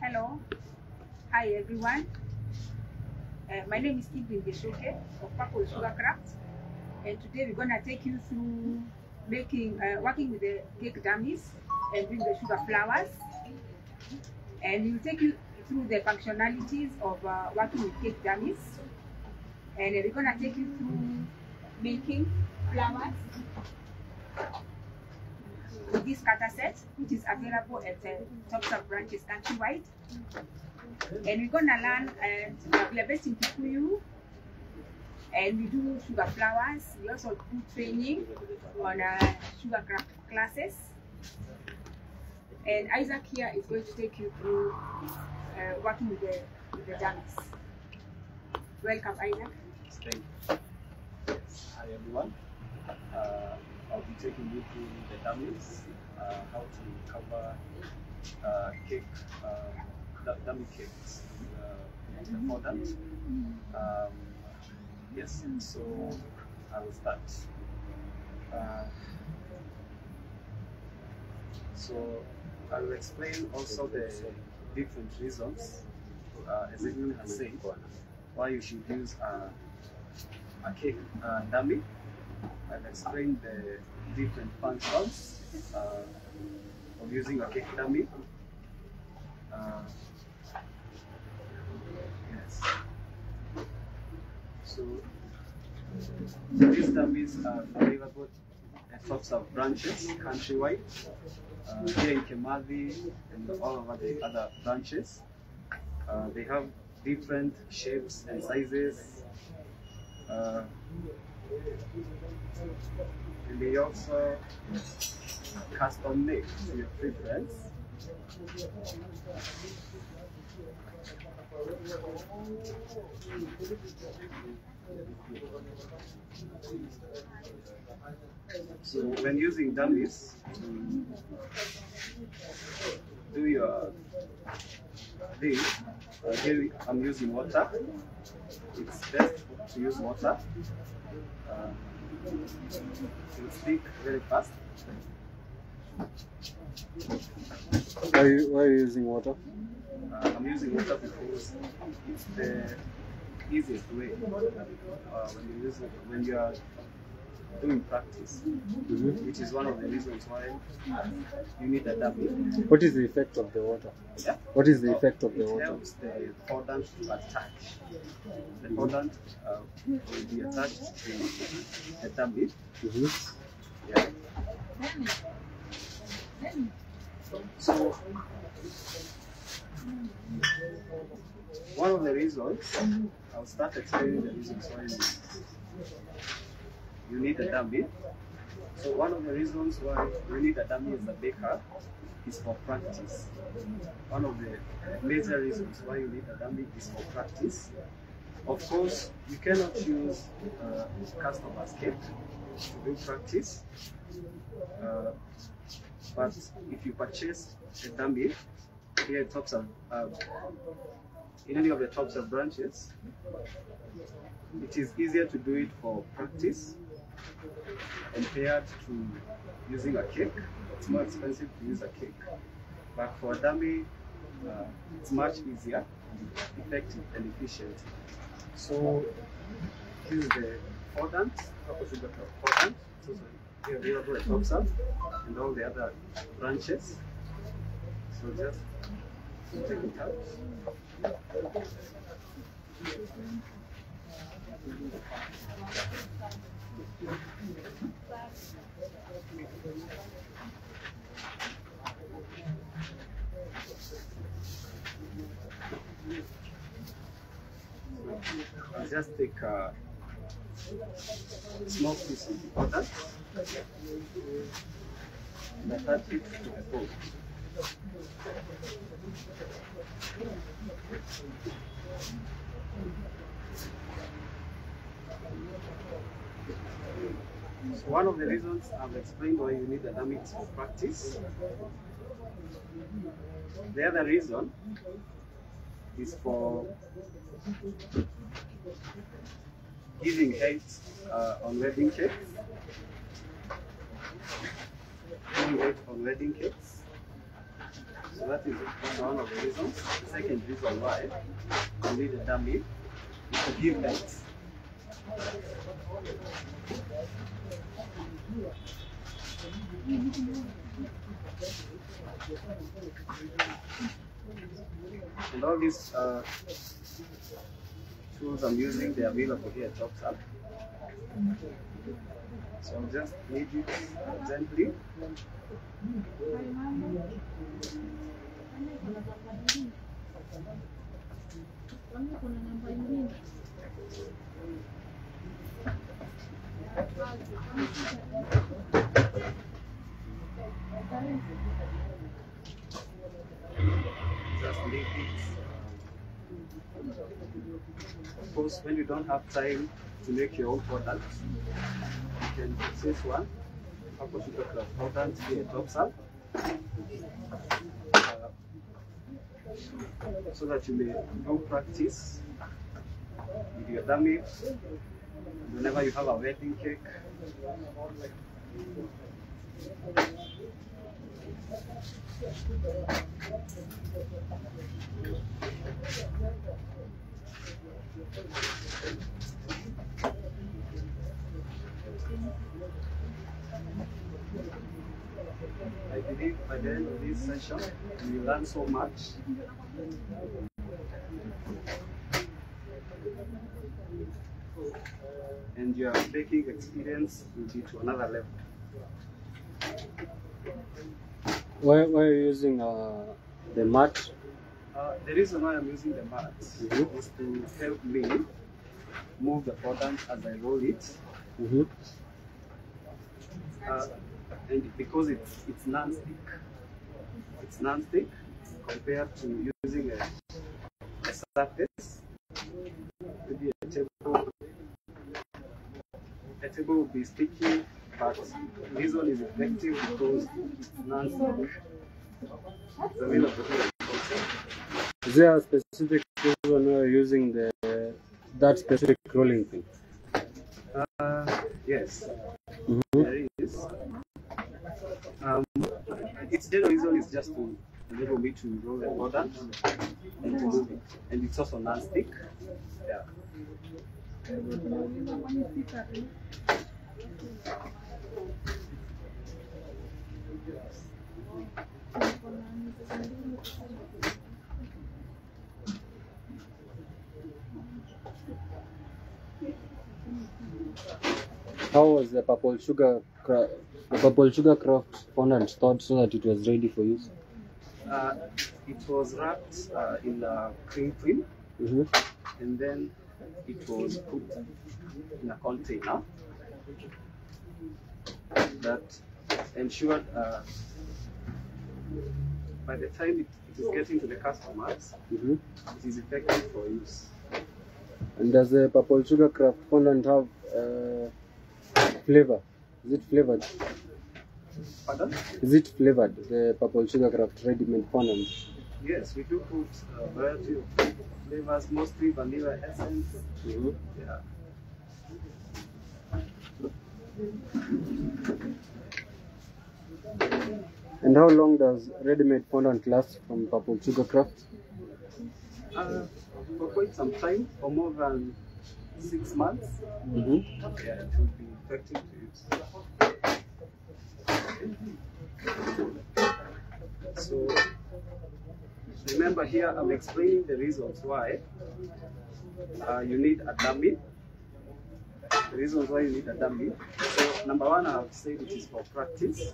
Hello, hi everyone. My name is Evelyn Gichuki of SUGARFLOWERS, and today we're gonna take you through working with the cake dummies and doing the sugar flowers, and we'll take you through the functionalities of working with cake dummies, and we're gonna take you through making flowers with this cutter set, which is available at Topserve branches countrywide. And we're gonna learn, we are based in Kikuyu, and we do sugar flowers. We also do training on sugarcraft classes. And Isaac here is going to take you through working with the dummies. Welcome, Isaac. Thank you. Yes. Hi everyone. I'll be taking you through the dummies, how to cover cake, dummy cakes with the fondant. Yes, so I will start. So I will explain also the different reasons, as Evelyn has said, why you should use a cake dummy. I've explained the different functions of using a cake dummy. Yes. So these dummies are available at Topserve branches countrywide, here in Kemathi and all over the other branches. They have different shapes and sizes. And they also custom make to your preference. So when using dummies to do your thing, here I'm using water. It's best to use water. It will stick very fast. Why are you using water? I'm using water because it's the easiest way when you are doing practice, which is one of the reasons why you need a dummy. What is the effect of the water? Yeah? What is the effect of the It water? helps the fondant to attach. The fondant will be attached to the dummy. Yeah. So one of the reasons, I'll start explaining the reasons why you need a dummy. So one of the reasons why you need a dummy as a baker is for practice. One of the major reasons why you need a dummy is for practice. Of course, you cannot use customer's cake to do practice, but if you purchase a dummy here at Topserve, in any of the Topserve branches, it is easier to do it for practice compared to using a cake. It's more expensive to use a cake, but for a dummy, it's much easier, effective and efficient. So this is the fondant, fondant. It's also available at Topserve and all the other branches. So just take it out. I'll just take a small piece of the fondant and attach it to the bowl. So one of the reasons I've explained why you need a dummy is for practice. The other reason is for giving height on wedding cakes. wedding cakes. So that is one of the reasons. The second reason why you need a dummy is to give light. And all these tools I'm using, they are available here at Topserve. So I'll just knead it gently. Just knead it. Of course, when you don't have time to make your own products, you can purchase one. Purple sugarcraft products here at Topserve, so that you may do practice with your dummy whenever you have a wedding cake. I believe by the end of this session, you learn so much. And your baking experience will be to another level. Why are you using the mat? The reason why I'm using the mat is to help me move the fondant as I roll it. And because it's non-stick. It's non-stick compared to using a surface. Maybe a table will be sticky, but this one is effective because it's non-stick. It's available here. Is there a specific reason why you're using that specific rolling thing? Yes, there is. Its general reason is just to enable me to roll the fondant and to move it. And it's also non-stick. Yeah. How was the purple sugarcraft fondant stored so that it was ready for use? It was wrapped in cream film, and then it was put in a container that ensured by the time it is getting to the customers, it is effective for use. And does the purple sugarcraft fondant have flavor? Is it flavored? Pardon? Is it flavored, the purple sugarcraft ready-made fondant? Yes, we do put a variety of flavors, mostly vanilla essence. Yeah. And how long does ready-made fondant last from purple sugarcraft? For quite some time, for more than 6 months. Yeah, it will be effective to use. So remember here I'm explaining the reasons why you need a dummy. The reasons why you need a dummy. So number one, I have said it is for practice.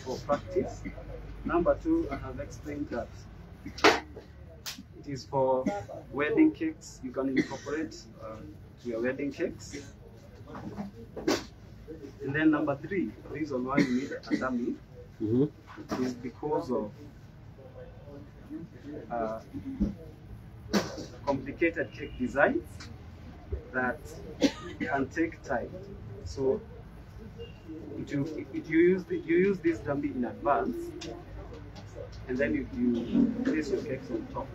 For practice. Number two, I have explained that it is for wedding cakes. You can incorporate to your wedding cakes. And then number three, the reason why you need a dummy is because of complicated cake designs that can take time. So you use this dummy in advance, and then you place your cakes on top.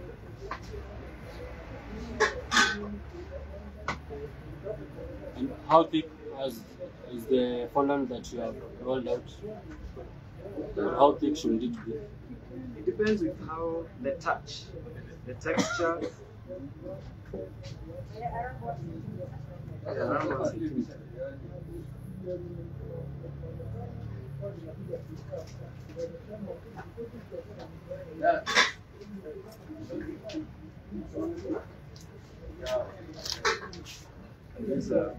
And how thick as the fondant that you have rolled out? How thick should it be? It depends with how the touch, the texture. Around 1 centimeter. These are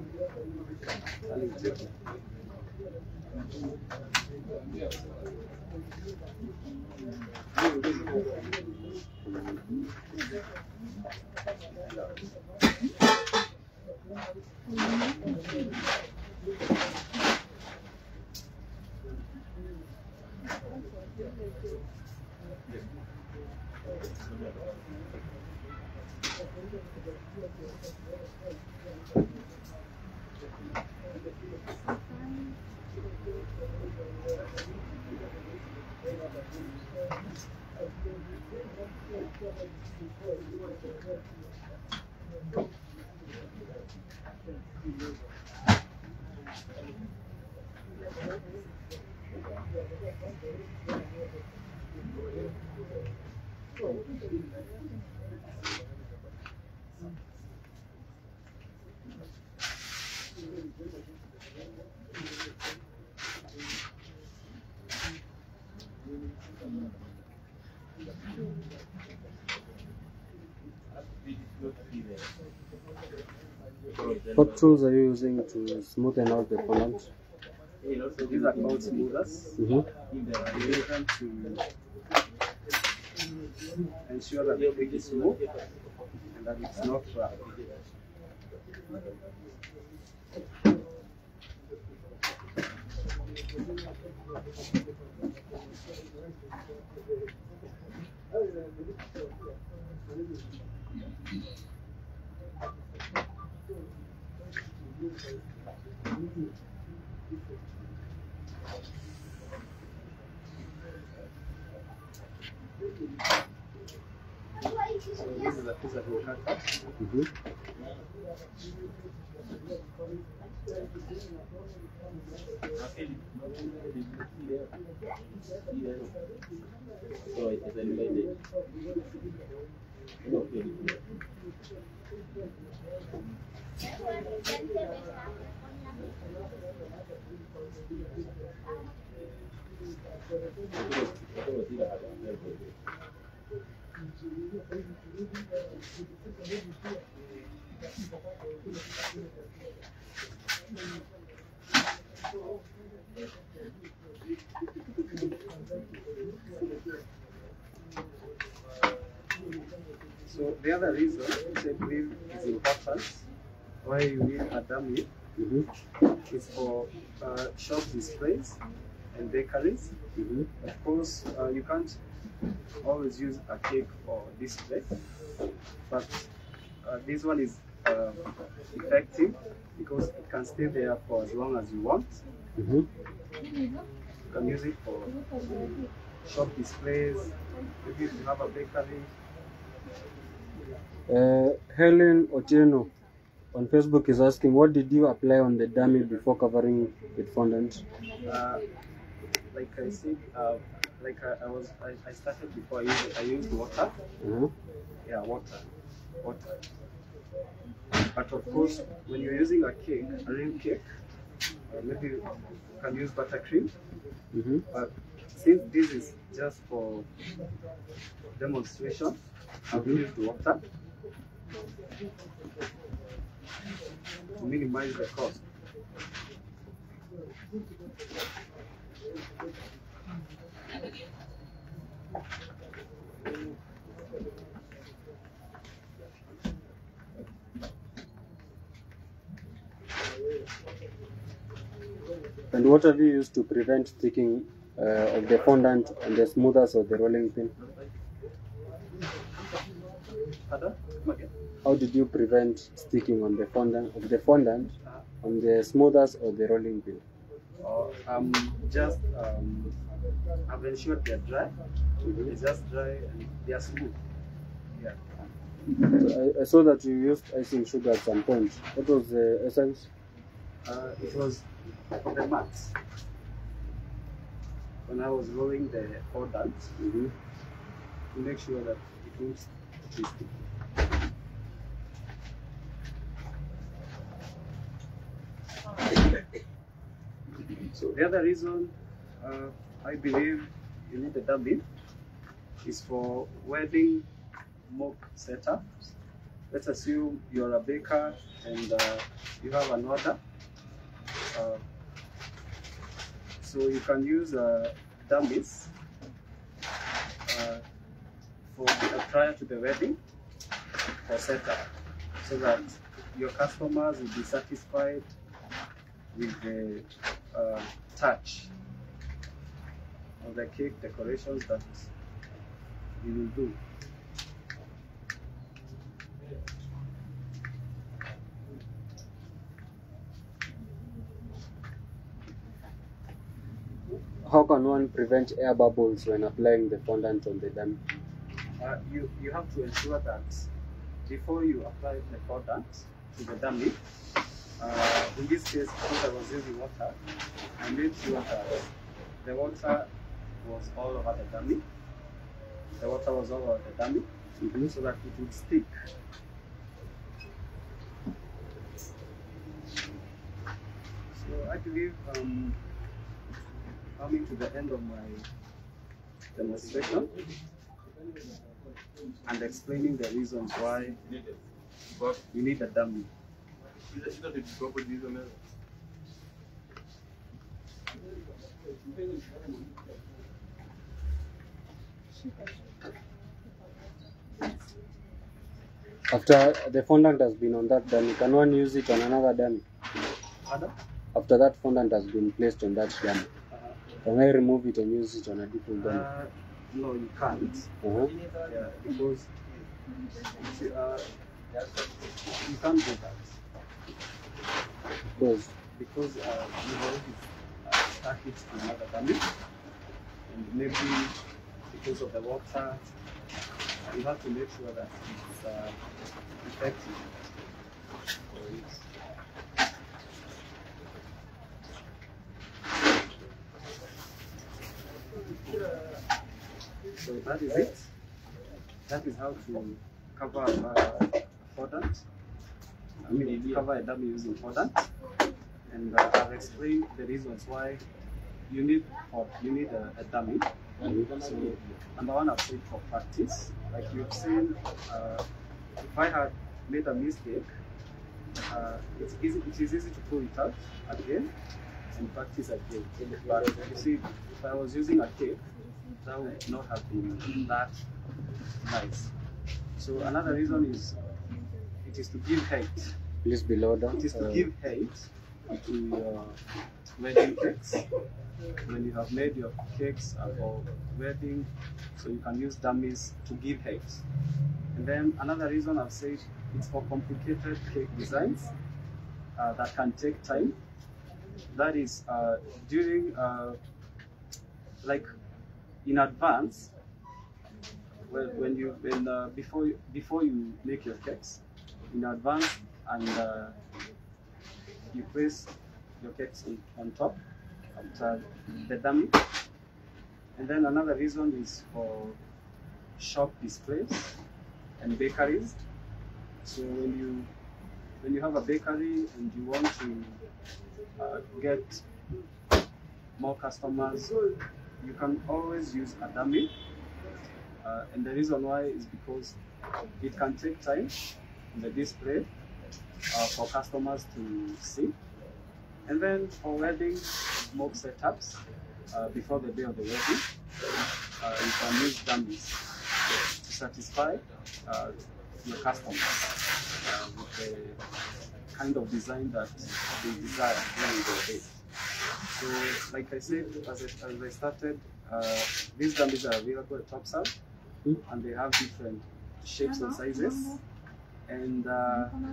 What tools are you using to smoothen out the fondant? So these are called smoothers. We use them to ensure that the cake is smooth and that it's not rough. So this is a piece of cutter. So the other reason, which I believe is important, why you need a dummy is for shop displays and bakeries. Of course, you can't always use a cake for display, but this one is effective because it can stay there for as long as you want. You can use it for shop displays, maybe if you have a bakery. Helen Otieno on Facebook is asking, what did you apply on the dummy before covering with fondant? Like I said, I started before I used water. Yeah, water. But of course, when you're using a cake, a real cake, maybe you can use buttercream. But since this is just for demonstration, I've used water to minimize the cost. And what have you used to prevent sticking of the fondant on the smoothers or the rolling pin? How did you prevent sticking on the fondant on the smoothers or the rolling pin? I've ensured they're dry. It's just dry and they are smooth. Yeah. So I saw that you used icing sugar at some point. What was the essence? It was for the mats. When I was rolling the fondant, to make sure that it won't twist. So the other reason I believe you need a dummy is for wedding mock setups. Let's assume you're a baker and you have an order. So you can use dummies for prior to the wedding for setup, so that your customers will be satisfied with the touch of the cake decorations that you will do. How can one prevent air bubbles when applying the fondant on the dummy? You have to ensure that before you apply the fondant to the dummy, in this case, because I was using water, I made sure that the water was all over the dummy. The water was all over the dummy, so that it would stick. So I believe coming to the end of my demonstration and explaining the reasons why you need a dummy. After the fondant has been on that dummy, can one use it on another dummy? Pardon? After that fondant has been placed on that dummy, can I remove it and use it on a different dummy? No, you can't. Yeah, because you can't do that. Because you already stuck it to another dummy, and maybe because of the water, you have to make sure that it's effective for it. So that is it. That is how to cover a fondant. I mean, cover a dummy using fondant. And I've explained the reasons why you need a dummy. So number one, I've said for practice. Like you've seen, if I had made a mistake, it is easy to pull it out again and practice again. But you see, if I was using a tape, that would not have been that nice. So another reason is it is to give height. Please be louder. It is to give height to your wedding cakes. When you have made your cakes for wedding, so you can use dummies to give height. And then another reason I've said it's for complicated cake designs that can take time. That is during like in advance, before you make your cakes in advance, and you place your cakes on top after the dummy. And then another reason is for shop displays and bakeries. So when you have a bakery and you want to get more customers, you can always use a dummy, and the reason why is because it can take time in the display for customers to see. And then for wedding mock setups, before the day of the wedding, you can use dummies to satisfy your customers with the kind of design that they desire during the day. So, like I said, as I started, these dummies are available at Topserve, and they have different shapes and sizes, and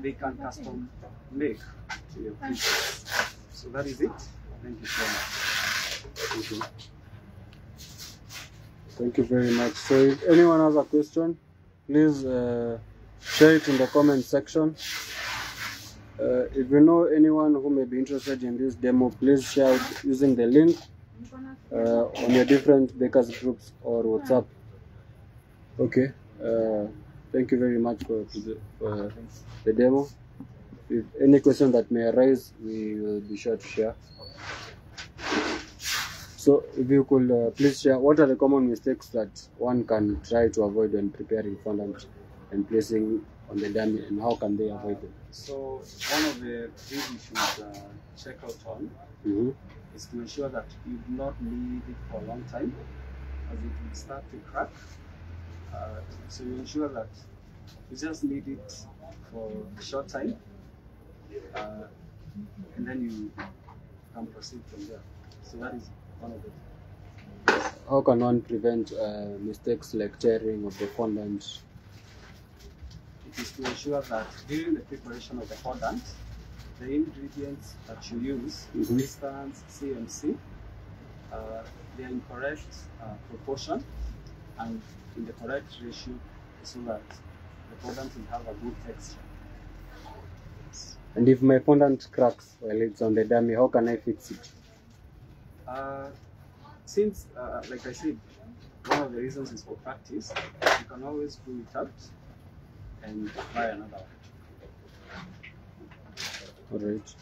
they can custom make to your pieces. So that is it. Thank you so much. Thank you. Thank you very much. So if anyone has a question, please share it in the comment section. If you know anyone who may be interested in this demo, please share it using the link on your different bakers groups or WhatsApp. Okay. Thank you very much for the demo. If any question that may arise, we will be sure to share. So if you could please share, what are the common mistakes that one can try to avoid when preparing fondant and placing on the dummy, and how can they avoid them? So one of the things you should check out on is to ensure that you do not leave it for a long time, as it will start to crack. So you ensure that you just leave it for a short time, and then you can proceed from there. So that is one of it. How can one prevent mistakes like tearing of the fondant? It is to ensure that during the preparation of the fondant, the ingredients that you use, for instance CMC, they are in correct proportion and in the correct ratio, so that the fondant will have a good texture. And if my fondant cracks while it's on the dummy, how can I fix it? Since, like I said, one of the reasons is for practice, you can always pull it out and buy another one. Alright.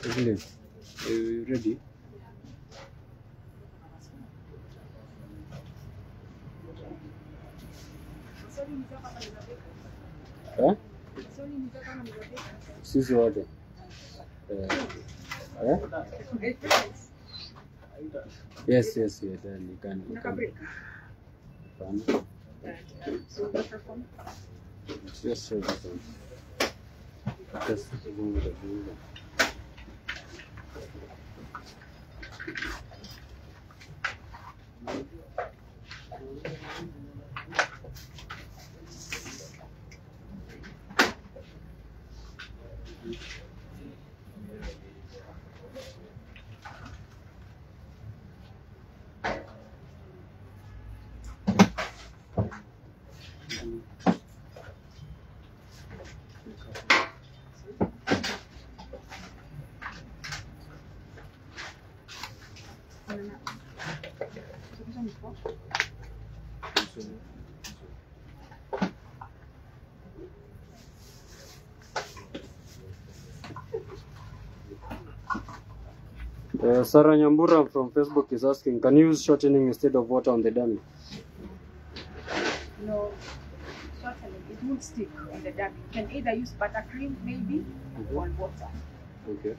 Evelyn, are you ready? Huh? Sisi wote. Yes, you can. Yes, sir. Just Sarah Nyambura from Facebook is asking, can you use shortening instead of water on the dummy? No, shortening, it won't stick on the dummy. You can either use buttercream maybe or water. Okay.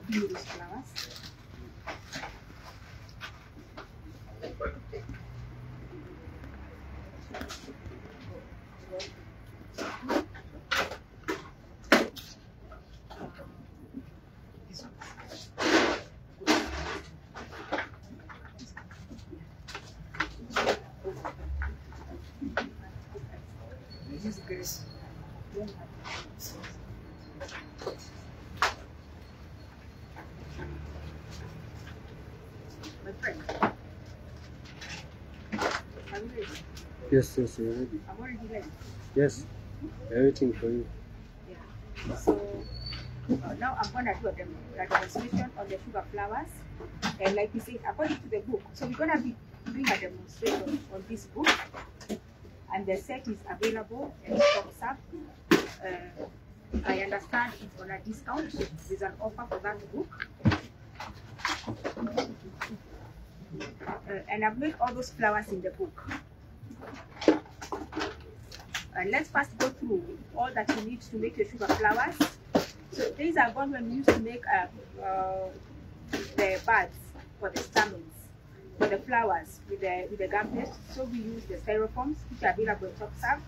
These flowers. This is great. My friend, are you ready? Yes, you're ready. I'm already ready. Yes, we're waiting for you. Yeah. So now I'm going to do a demonstration on the sugar flowers. And like we said, according to the book, so we're going to be doing a demonstration on this book. And the set is available at Topserve. I understand it's on a discount. There's an offer for that book. And I've made all those flowers in the book. And let's first go through all that you need to make your sugar flowers. So these are what we used to make the buds for the stamens, for the flowers with the gum paste. So we use the styrofoams, which are available in Topserve.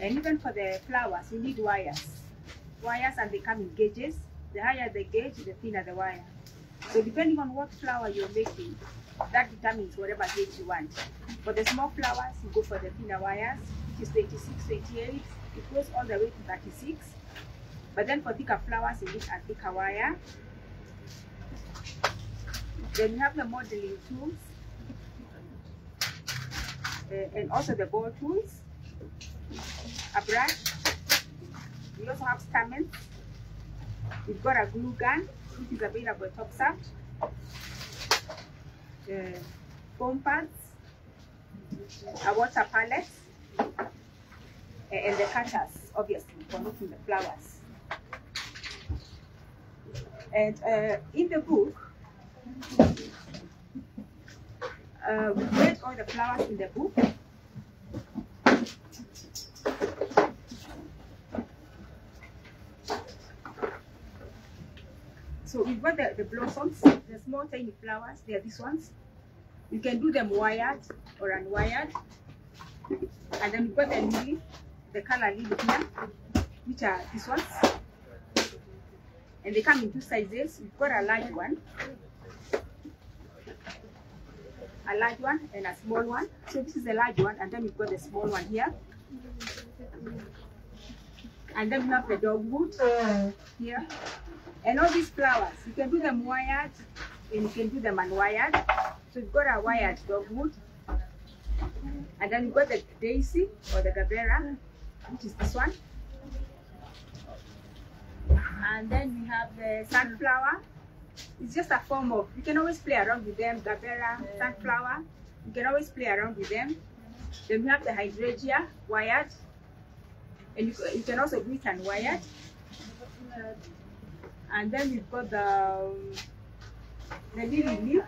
And even for the flowers, we need wires. Wires, and they come in gauges. The higher the gauge, the thinner the wire. So depending on what flower you're making, that determines whatever gauge you want. For the small flowers, you go for the thinner wires, which is 26, 28. It goes all the way to 36. But then for thicker flowers, you need a thicker wire. Then you have the modeling tools, and also the ball tools, a brush. We also have stamens. We've got a glue gun, which is available at Topserve. Foam pads, a water palette, and the cutters, obviously, for making the flowers. And in the book, we've read all the flowers in the book. So we've got the blossoms, the small tiny flowers, they are these ones. You can do them wired or unwired. And then we've got the lily, the color lily here, which are these ones. And they come in two sizes. We've got a large one and a small one. So this is a large one, and then we've got the small one here. And then we have the dogwood here. And all these flowers, you can do them wired and you can do them unwired. So we've got a wired dogwood. And then we've got the daisy or the gabera, which is this one. And then we have the sunflower. It's just a form of, you can always play around with them, gabera, sunflower. You can always play around with them. Then we have the hydrangea, wired. And you can also do it unwired. And then we've got the lily leaf.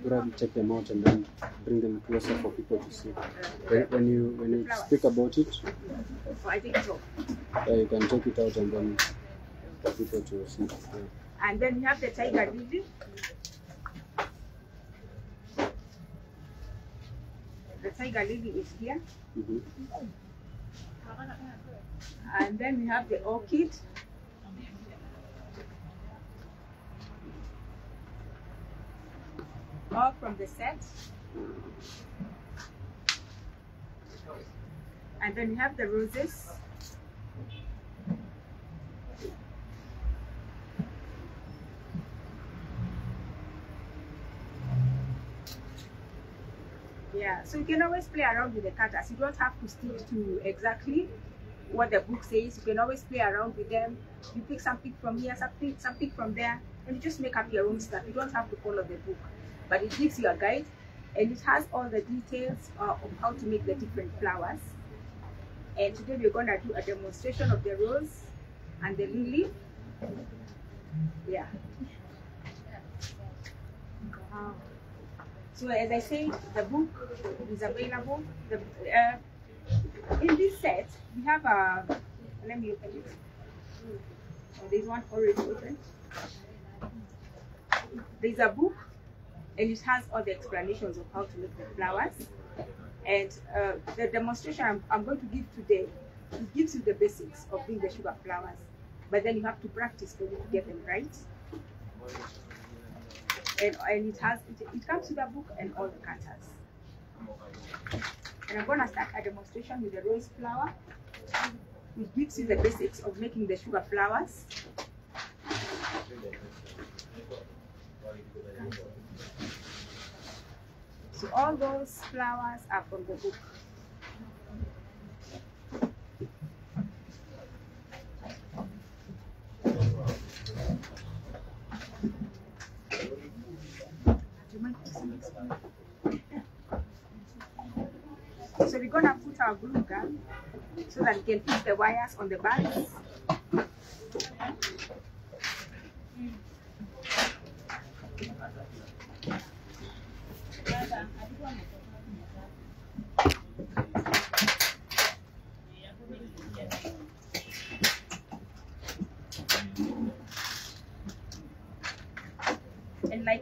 Probably check them out and then bring them closer for people to see. When you speak about it, I think so. You can check it out and then for people to see. And then we have the tiger lily. The tiger lily is here. And then we have the orchid. All from the set. And then we have the roses. Yeah, so you can always play around with the cutters. You don't have to stick to exactly what the book says. You can always play around with them. You pick something from here, something from there, and you just make up your own stuff. You don't have to follow the book, but it gives you a guide, and it has all the details of how to make the different flowers. And today we're going to do a demonstration of the rose and the lily. Yeah. So as I say, the book is available. In this set, we have a, let me open it. Oh, there's one already open. There's a book, and it has all the explanations of how to make the flowers. And the demonstration I'm going to give today, it gives you the basics of doing the sugar flowers. But then you have to practice for you to get them right. And it comes with a book and all the cutters. And I'm going to start a demonstration with the rose flower, which gives you the basics of making the sugar flowers. So all those flowers are from the book. So we're going to put our glue gun so that we can put the wires on the bags.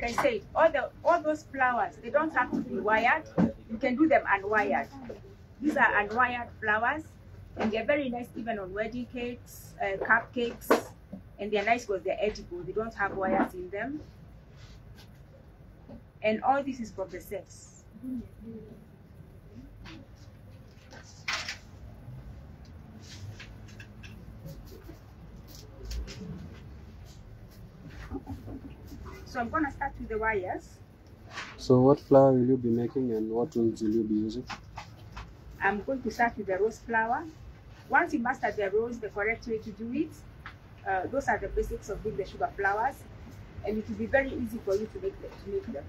like I said, all those flowers, they don't have to be wired. You can do them unwired. These are unwired flowers, and they're very nice even on wedding cakes, cupcakes, and they're nice because they're edible. They don't have wires in them. And all this is from the sets. So I'm going to start with the wires. So what flower will you be making and what tools will you be using? I'm going to start with the rose flower. Once you master the rose, the correct way to do it, those are the basics of doing the sugar flowers, and it will be very easy for you to make them.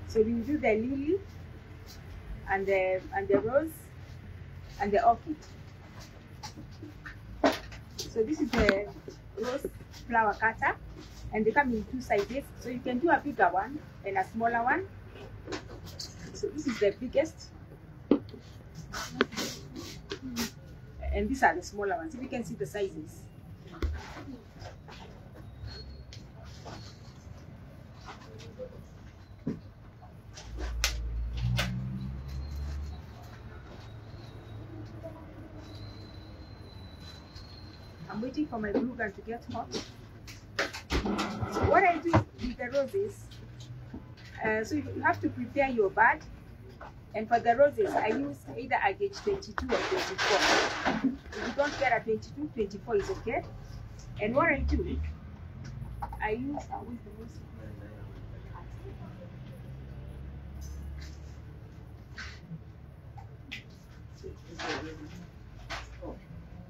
So we will do the lily and the rose and the orchid. So this is the rose flower cutter, and they come in two sizes. So you can do a bigger one and a smaller one. So this is the biggest, and these are the smaller ones. If you can see the sizes. I'm waiting for my glue gun to get hot. So what I do with the roses, so you have to prepare your bud. And for the roses, I use either a gauge 22 or 24. If you don't get a 22, 24 is okay. And what I do, I use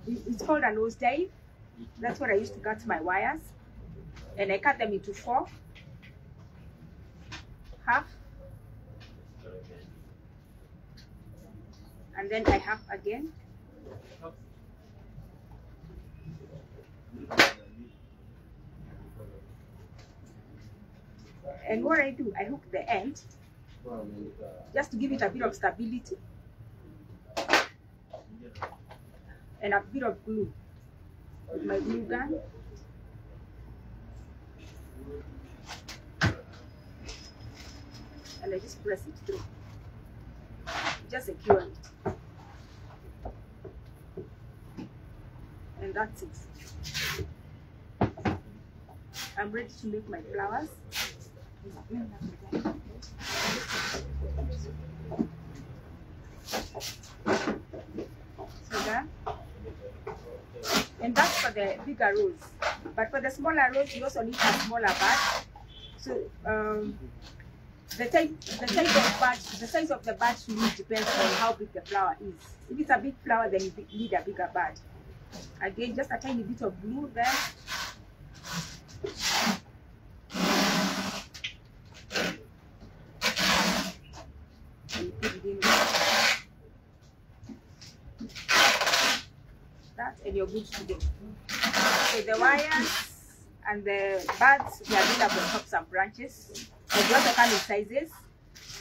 it's called a nose dive. That's what I used to cut my wires. And I cut them into 4, half, and then I half again. And what I do, I hook the end just to give it a bit of stability and a bit of glue with my glue gun. And I just press it through. Just secure it. And that's it. I'm ready to make my flowers. So that. And that's for the bigger rose. But for the smaller rose, you also need a smaller bud. So the size of the bud really depends on how big the flower is. If it's a big flower, then you need a bigger bud. Again, just a tiny bit of glue there. And you put it in there. That, and you're good to go. So the wires and the buds, they are available on Topserve branches. And they also come in sizes,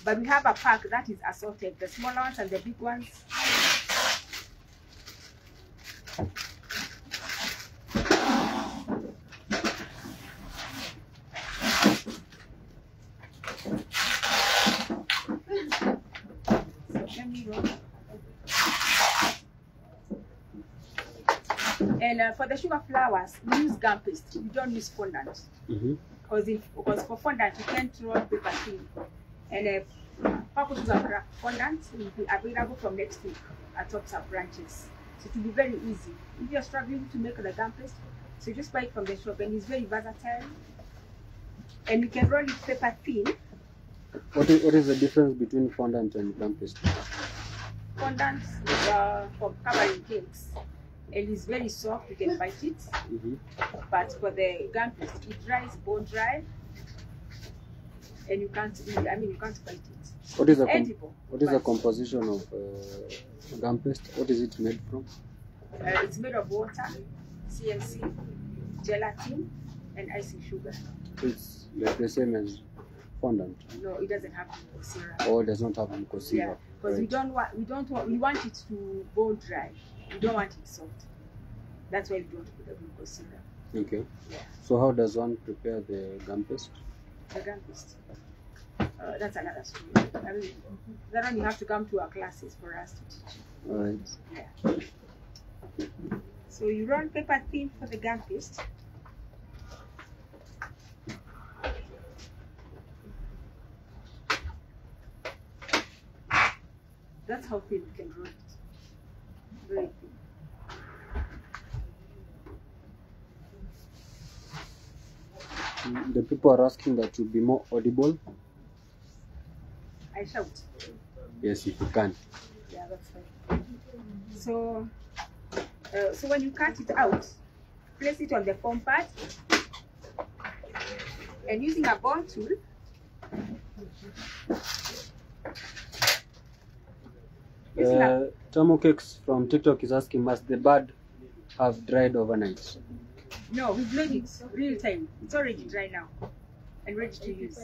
but we have a pack that is assorted, the small ones and the big ones. And for the sugar flowers, we use gum paste. We don't use fondant. Because for fondant, you can't roll paper thin. And purple sugarcraft fondant will be available from next week at Topserve branches. So it will be very easy. If you're struggling to make the gum paste, so just buy it from the shop, and it's very versatile. And you can roll it paper thin. What is the difference between fondant and gum paste? Fondant is for covering cakes, and it's very soft. You can bite it. But for the gum paste, it dries bone dry, and you can't. You can't bite it. What is the composition of gum paste? What is it made from? It's made of water, CMC, gelatin, and icing sugar. It's like the same as fondant. No, it doesn't have glucose syrup. Oh, it does not have glucose syrup. Yeah, because we want it to bone dry. We don't want it soft. That's why we don't put the glucose syrup. Okay. Yeah. So how does one prepare the gum paste? the GUMPASTE. That's another story. I mean, that one you have to come to our classes for us to teach you. All right. Yeah. So you roll paper thin for the GUMPASTE. That's how thin you can roll it. Very thin. The people are asking that you be more audible. I shout. Yes, if you can. Yeah, that's fine. So, so when you cut it out, place it on the foam pad, and using a ball tool, Tamo Cakes from TikTok is asking, must the bud have dried overnight? no, we've made it real time. It's already dry now and ready to use.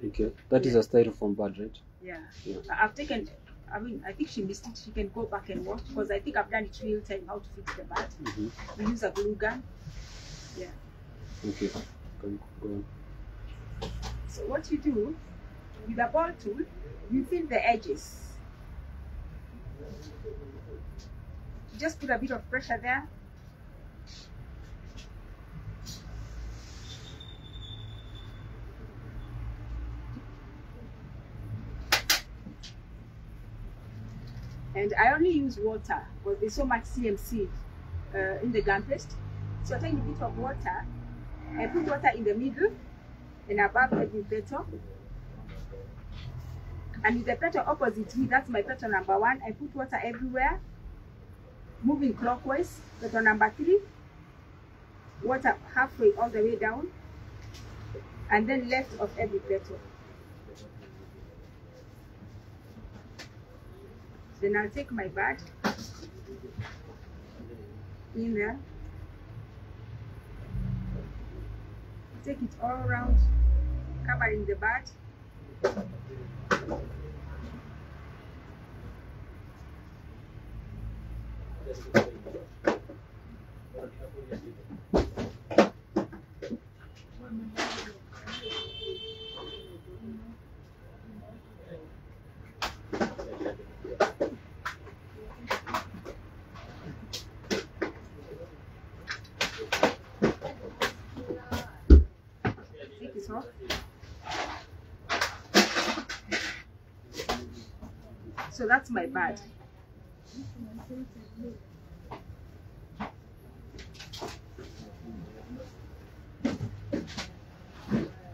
Okay, that is a styrofoam bud, right? Yeah. Yeah. I've taken, I mean, I think she missed it. She can go back and watch because I think I've done it real time how to fix the bud. We use a glue gun. Yeah. Okay, go on. So what you do with a ball tool, you fill the edges. Just put a bit of pressure there. And I only use water because there's so much CMC in the GUMPASTE. So a tiny bit of water. I put water in the middle and above every petal. And with the petal opposite me, that's my petal number 1, I put water everywhere, moving clockwise. Petal number 3, water halfway all the way down, and then left of every petal. Then I'll take my bud in there, take it all around, covering the bud. Take this off. So that's my bud.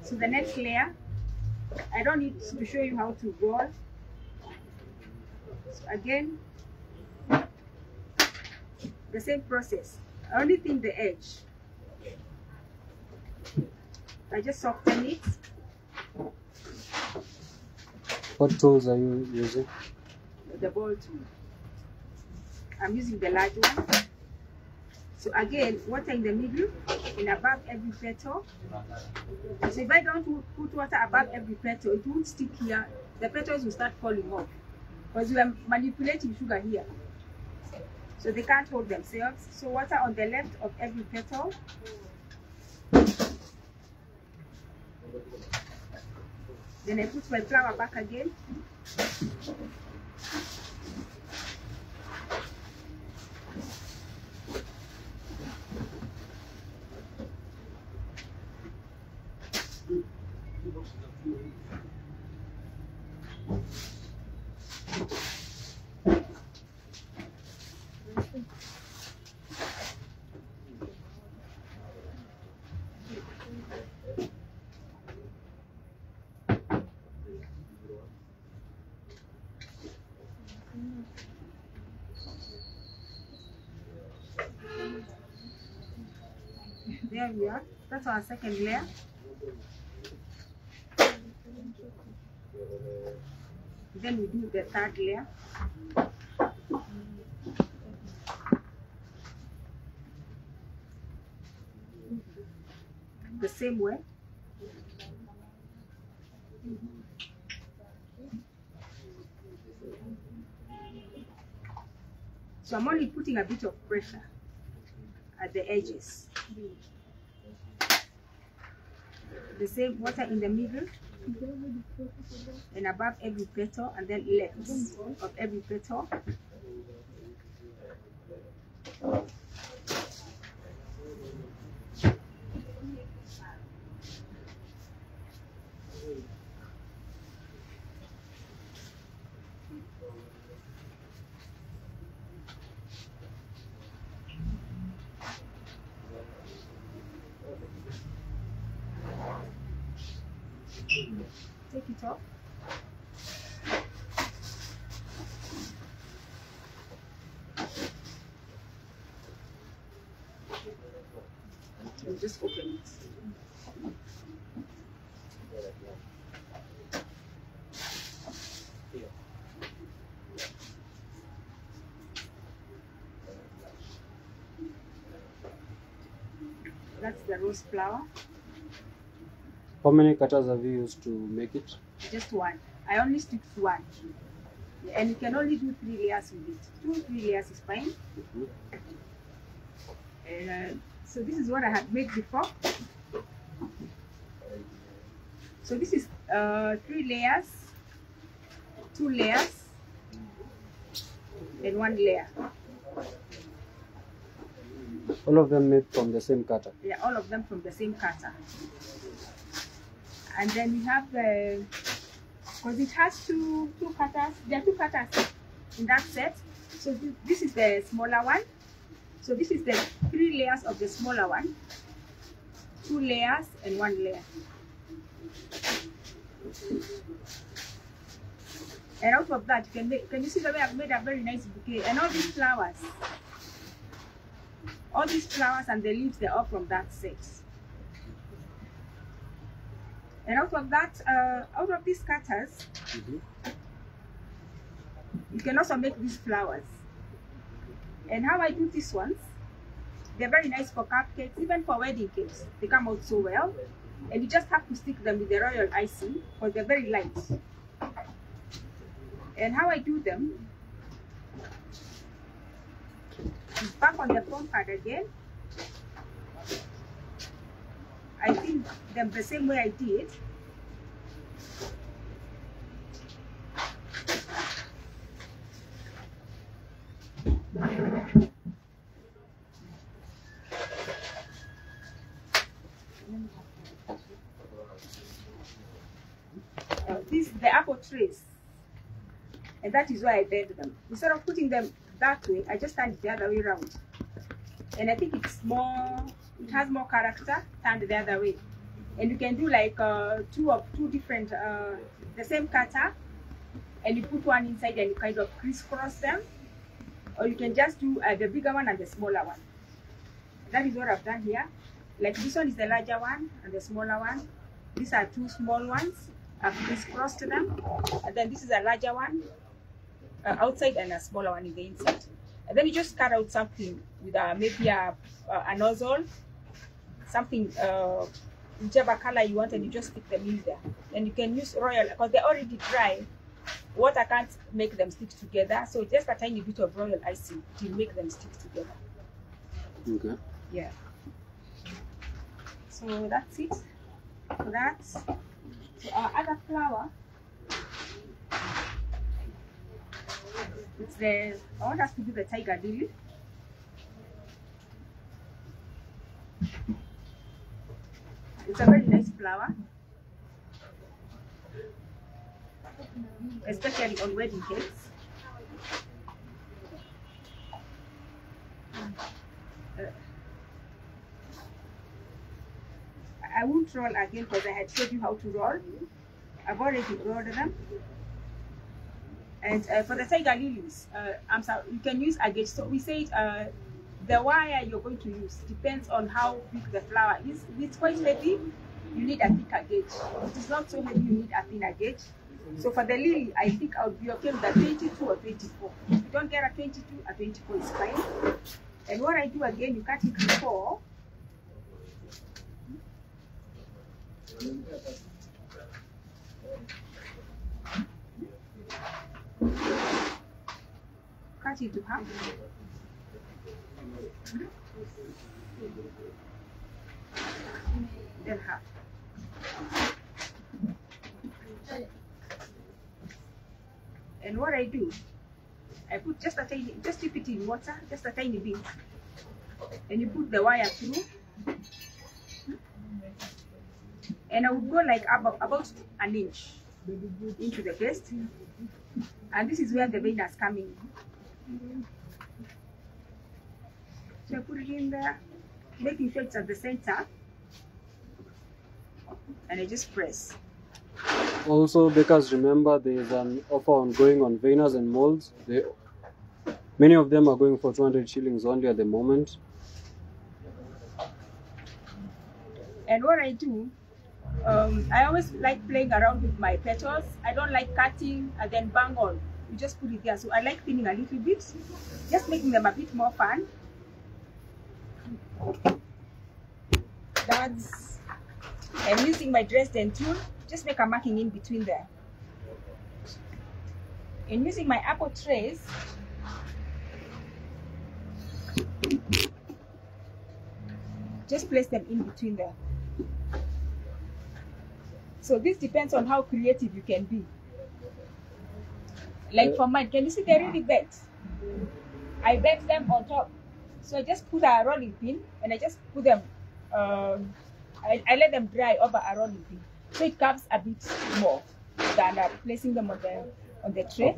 So the next layer, I don't need to show you how to roll. So again, the same process. I only thin the edge. I just soften it. What tools are you using? The ball tool. I'm using the large one. So again, water in the middle and above every petal. So if I don't put water above every petal, it won't stick here. The petals will start falling off because we are manipulating sugar here. So they can't hold themselves. So water on the left of every petal. Then I put my flower back again. There we are. That's our second layer. Then we do the third layer. The same way. So I'm only putting a bit of pressure at the edges. the same water in the middle and above every petal, and then left of every petal. Take it off. And just open it. That's the rose flower. How many cutters have you used to make it? Just one. I only stick to one. And you can only do 3 layers with it. 2-3 layers is fine. And so this is what I had made before. So this is 3 layers, 2 layers, and 1 layer. All of them made from the same cutter? Yeah, all of them from the same cutter. And then we have the, because it has two cutters, there are 2 cutters in that set. So this is the smaller one. So this is the 3 layers of the smaller one, 2 layers and 1 layer. And out of that, you can make, can you see the way I've made a very nice bouquet? And all these flowers and the leaves, they're all from that set. And out of that, out of these cutters, you can also make these flowers. And how I do these ones, they're very nice for cupcakes, even for wedding cakes. They come out so well. And you just have to stick them with the royal icing because they're very light. And how I do them is back on the foam card again. I think them the same way I did. This is the apple trays, and that is why I bend them. Instead of putting them that way, I just turn it the other way around. And I think it's more, it has more character turned the other way. And you can do like two different, the same cutter, and you put one inside and you kind of crisscross them. Or you can just do the bigger one and the smaller one. That is what I've done here. Like this one is the larger one and the smaller one. These are 2 small ones. I've crisscrossed them. And then this is a larger one outside and a smaller one in the inside. And then you just cut out something with maybe a nozzle, something, whichever color you want, and you just stick them in there. And you can use royal, because they're already dry. Water can't make them stick together, so just a tiny bit of royal icing to make them stick together. Okay. Yeah. So that's it for that. So our other flower, it's the, I want us to do the tiger lily. It's a very nice flower, especially on wedding cakes. I won't roll again because I had showed you how to roll. I've already rolled them. And for the tiger lilies, I'm sorry, you can use a gauge. So we said the wire you're going to use depends on how big the flower is. If it's quite heavy, you need a thicker gauge. If it's not so heavy, you need a thinner gauge. So for the lily, I think I would be okay with a 22 or 24. If you don't get a 22, a 24 is fine. And what I do again, you cut it before. Cut it to half. Then half. And what I do, I put just a tiny, just dip it in water, just a tiny bit, and you put the wire through, and I would go like about an inch into the paste, and this is where the vein is coming. So I put it in there, making sure it's at the center, and I just press. Also, because remember there is an offer ongoing on veiners and molds. Many of them are going for 200 shillings only at the moment. And what I do, I always like playing around with my petals. I don't like cutting and then bang on. You just put it there. So I like thinning a little bit, just making them a bit more fun. That's, I'm using my Dresden tool. Just make a marking in between there. And using my apple trays, just place them in between there. So this depends on how creative you can be. Like for mine, can you see they're really bent? I bent them on top. So I just put a rolling pin and I just put them, I let them dry over a rolling pin. So it curves a bit more than placing them on the tray.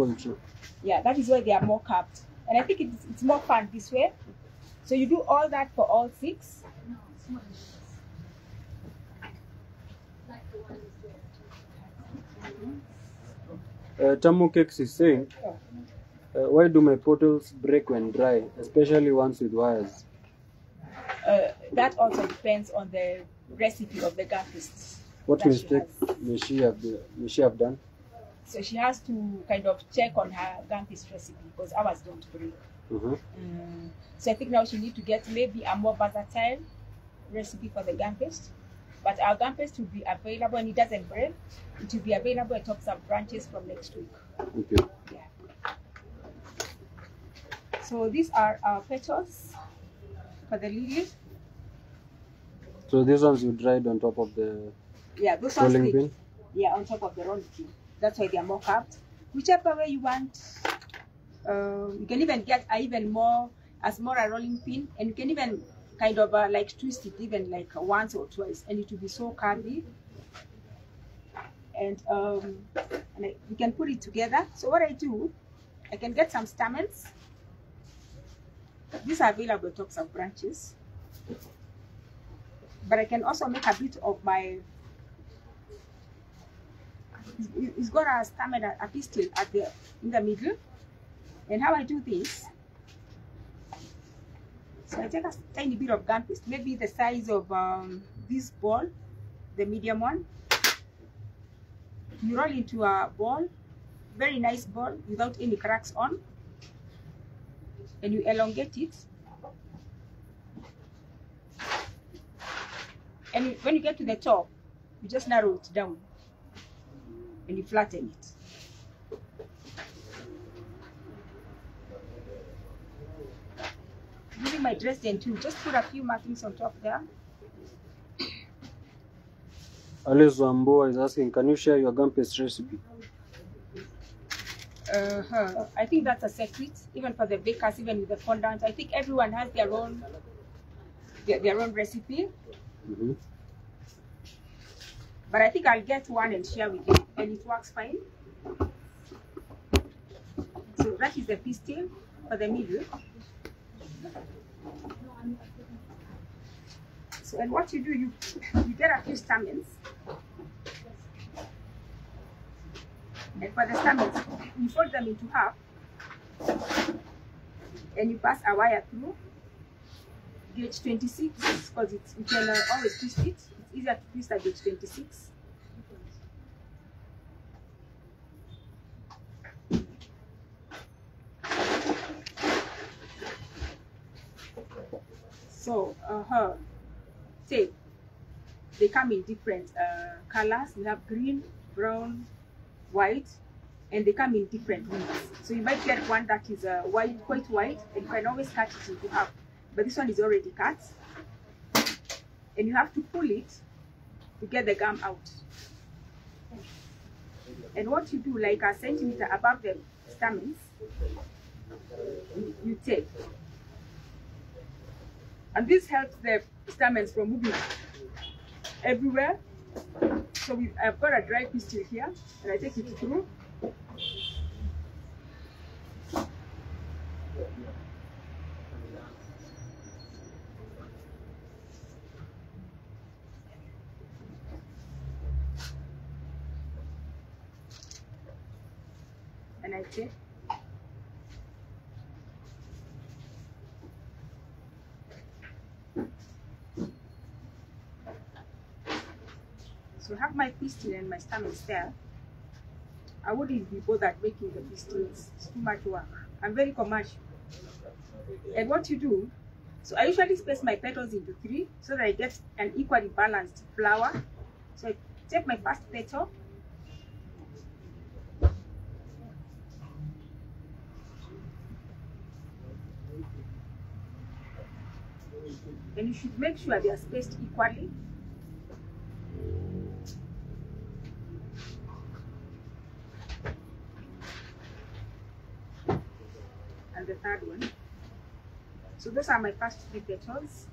Yeah, that is why they are more curved. And I think it's more fun this way. So you do all that for all 6. Tamu Cakes is saying, why do my petals break when dry, especially ones with wires? That also depends on the recipe of the GUMPASTE. What mistake may she have done? So she has to kind of check on her GUMPASTE recipe because ours don't break. So I think now she needs to get maybe a more versatile recipe for the GUMPASTE. But our GUMPASTE will be available, and it doesn't break. It will be available at Topserve branches from next week. Okay. Yeah. So these are our petals for the lilies. So these ones you dried on top of the those ones rolling pin? Yeah, on top of the rolling pin. That's why they are more curved. Whichever way you want, you can even get a rolling pin, and you can even kind of like twist it even like once or twice, and it will be so curvy. And you can put it together. So what I do, I can get some stamens. These are available at Topserve branches. But I can also make a bit of my, it's got a stamen, a pistil in the middle. And how I do this, so I take a tiny bit of GUMPASTE, maybe the size of this ball, the medium one. You roll into a ball, very nice ball without any cracks on, and you elongate it. And when you get to the top, you just narrow it down and you flatten it. Using my Dresden tool, just put a few markings on top there. Alice Wamboa is asking, can you share your GUMPASTE recipe? I think that's a secret, even for the bakers, even with the fondant. I think everyone has their own recipe. But I think I'll get one and share with you, and it works fine. So that is the pistil for the middle. So, and what you do, you get a few stamens, and for the stamens, you fold them into half, and you pass a wire through. Gauge 26, because you can always twist it. It's easier to twist at gauge 26. So tape, they come in different colors. We have green, brown, white, and they come in different widths. So you might get one that is quite white, and you can always cut it into half. But this one is already cut, and you have to pull it to get the gum out. And what you do, like a centimeter above the stamens, you tape. And this helps the stamens from moving everywhere. So I've got a dry pistil here, and I take it through. And I take. So I have my pistil and my stamens there. I wouldn't be bothered making the pistils. It's too much work. I'm very commercial. And what you do, so I usually space my petals into 3 so that I get an equally balanced flower. So I take my first petal, and you should make sure they are spaced equally. And the third one. So those are my first 3 petals.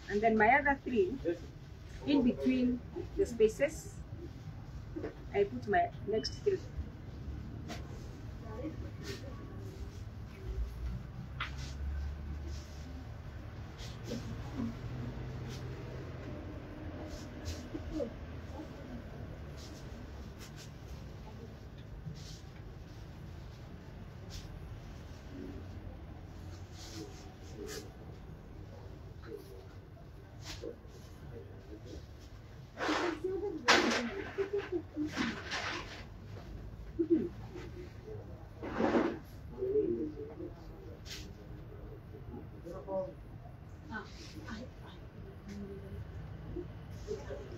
And then my other 3, in between the spaces, I put my next 3.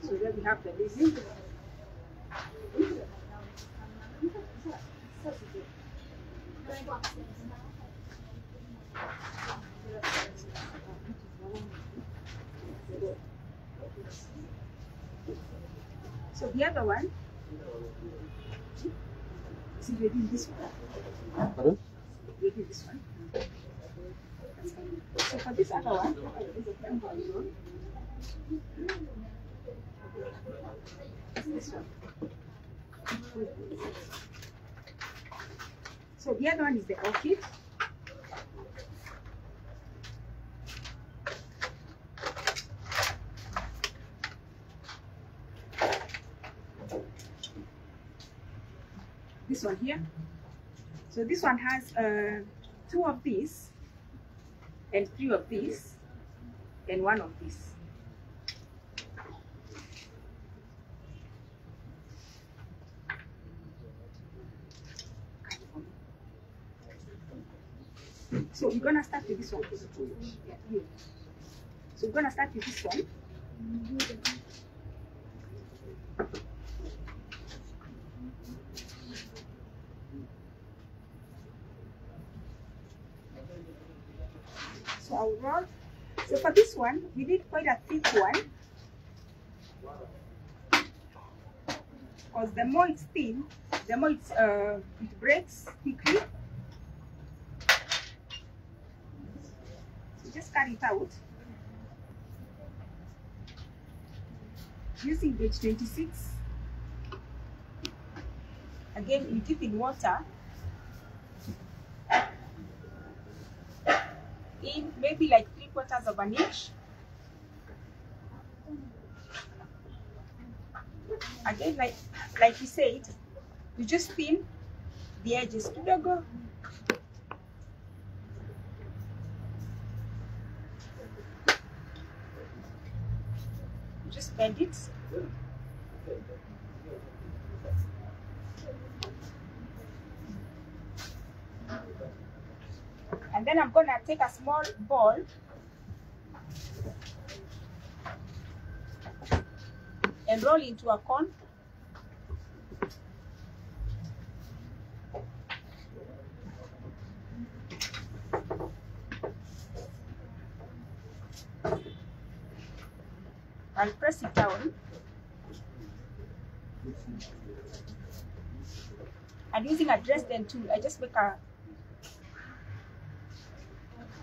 So there we have the leaves. So the other one, see we're doing this one. Pardon? We're doing this one. That's fine. So for this other one, there's a plan for you. This one. So the other one is the orchid. This one here. So this one has 2 of these, and 3 of these, and 1 of these. So we're gonna start with this one. Yeah. So we're gonna start with this one. So I'll roll. So for this one, we need quite a thick one, because the more it's thin, the more it's, it breaks quickly. So just cut it out using page 26. Again, you dip in water in maybe like 3/4 of an inch. Again, like you said, you just thin the edges kidogo. You just bend it. And then I'm gonna take a small ball and roll into a cone. I'll press it down. And using a Dresden tool, I just make a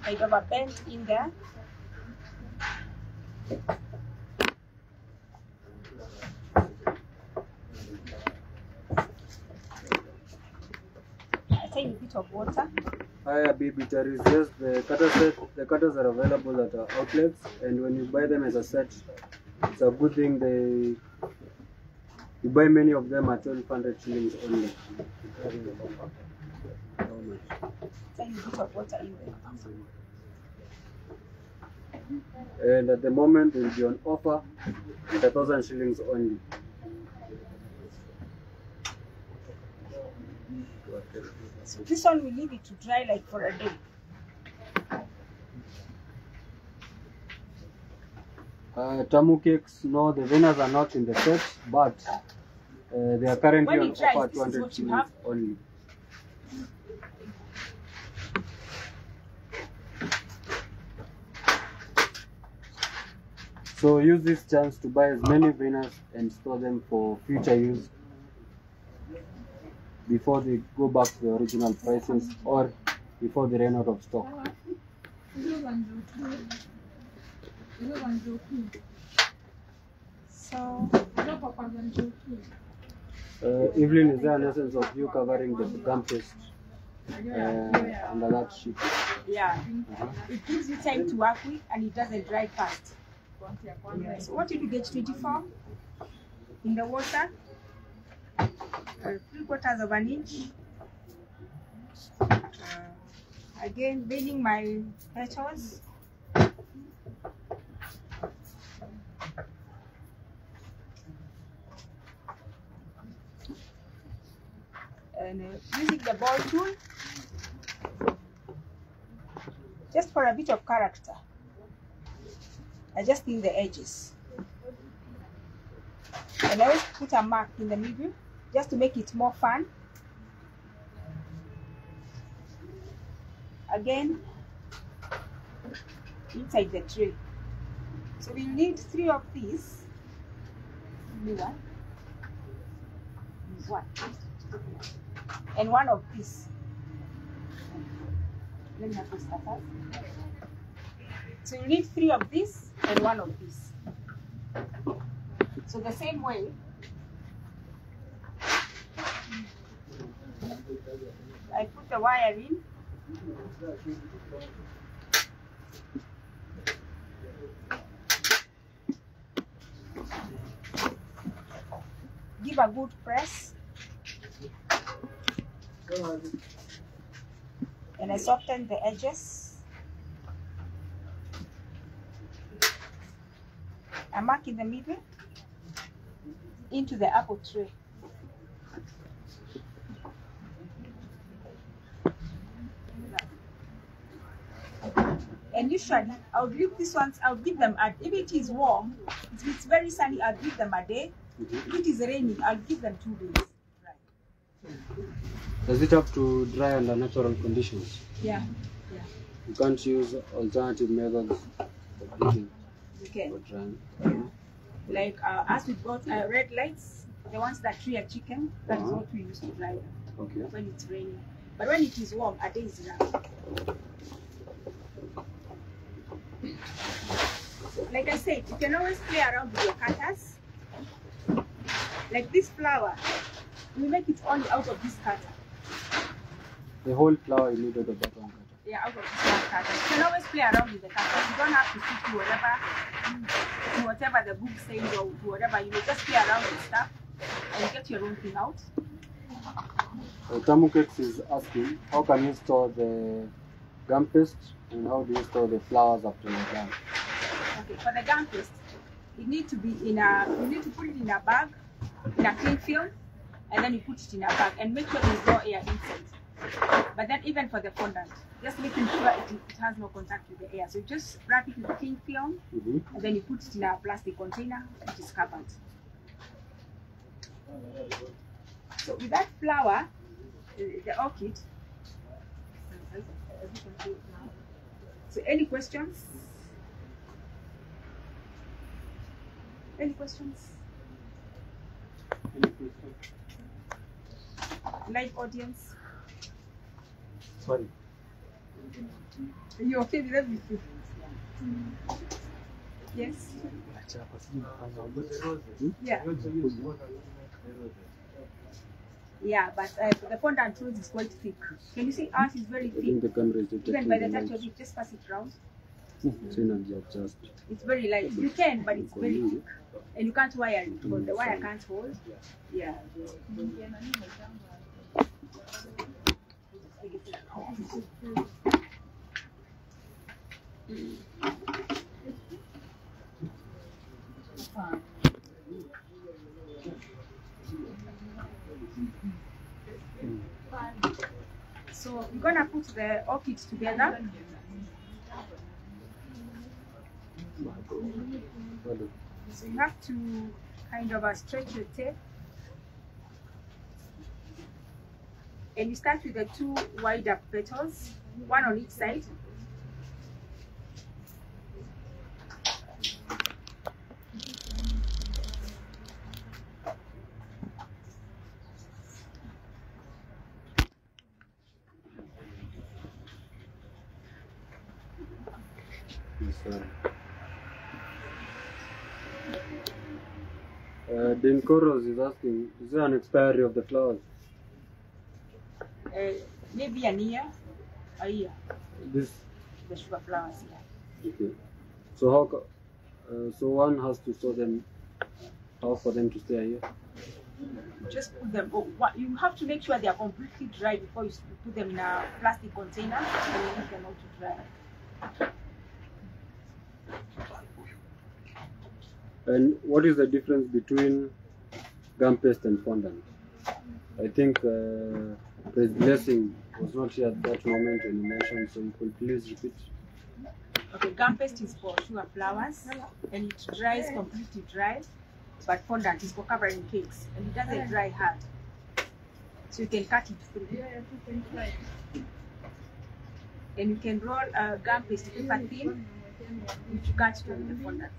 kind of a bend in there. A tiny bit of water. Hi baby, there is just the cutter set. The cutters are available at our outlets, and when you buy them as a set, it's a good thing. You buy many of them at 1,200 shillings only. Tiny bit of water in there. And at the moment, it will be on offer at 1,000 shillings only. So this one we leave it to dry like for a day. Tamu cakes, no, the venas are not in the set, but they are currently When on it dries, offer this is 200 what you shillings have. only. So use this chance to buy as many venas and store them for future use before they go back to the original prices or before they run out of stock. So Evelyn, is there an essence of you covering the gum paste under that sheet? yeah, it gives you time to work with and it doesn't dry fast. So what did you get? 24 in the water, 3/4 of an inch. Again, veining my petals. And using the ball tool just for a bit of character, adjusting the edges. And I always put a mark in the middle just to make it more fun. Again, inside the tray. So we'll need 3 of these. One. And 1 of this. Let me have this first. So you need 3 of this and 1 of this. So the same way, I put the wire in. Give a good press. And I soften the edges. I mark in the middle into the apple tray. And usually I'll leave these ones, I'll give them if it is warm, if it's very sunny, I'll give them a day. If it is raining, I'll give them 2 days. Does it have to dry under natural conditions? Yeah. You can't use alternative methods of heating or drying. Like as we got red lights, the ones that tree a chicken, that is what we use to dry them. Okay. When it's raining. But when it is warm, a day is enough. Like I said, you can always play around with your cutters. Like this flower, we make it only out of this cutter. The whole flower you need out of that one cutter. Yeah, out of this one cutter. You can always play around with the cutter. You don't have to stick to whatever the book says or to whatever. You just play around with stuff and get your own thing out. Tamukex is asking, how can you store the gum paste and how do you store the flowers after you're done? Okay, for the gum paste, you need to put it in a bag, in a cling film, and then you put it in a bag and make sure there's no air inside. But then even for the fondant, just making sure it has no contact with the air. So you just wrap it with cling film, and then you put it in a plastic container which is covered. So with that flower, the orchid. So any questions? Any questions? Any questions? Live audience? Sorry. Are you okay with everything? Yes? Yeah. Yeah, but the fondant rose is quite thick. Can you see ours is very I think thick? the camera is Even detecting by the the touch light. of it, just pass it round. Just. It's very light. You can, but it's very thick. And you can't wire it because the wire can't hold. Yeah. So we're gonna put the orchids together. So you have to kind of stretch your tape. And you start with the two wider petals, one on each side. Dean Koros is asking, is there an expiry of the flowers? Maybe a year. This. The sugar flowers, yeah. Okay. So how? So one has to sow them. How for them to stay here? Just put them. You have to make sure they are completely dry before you put them in a plastic container and you leave them out to dry. And what is the difference between gum paste and fondant? I think Praise Blessing was not here at that moment when you mentioned, so you could please repeat. Okay, gum paste is for sugar flowers and it dries completely dry, but fondant is for covering cakes and it doesn't dry hard. So you can cut it through. And you can roll gum paste paper thin, which you can't do with the fondant.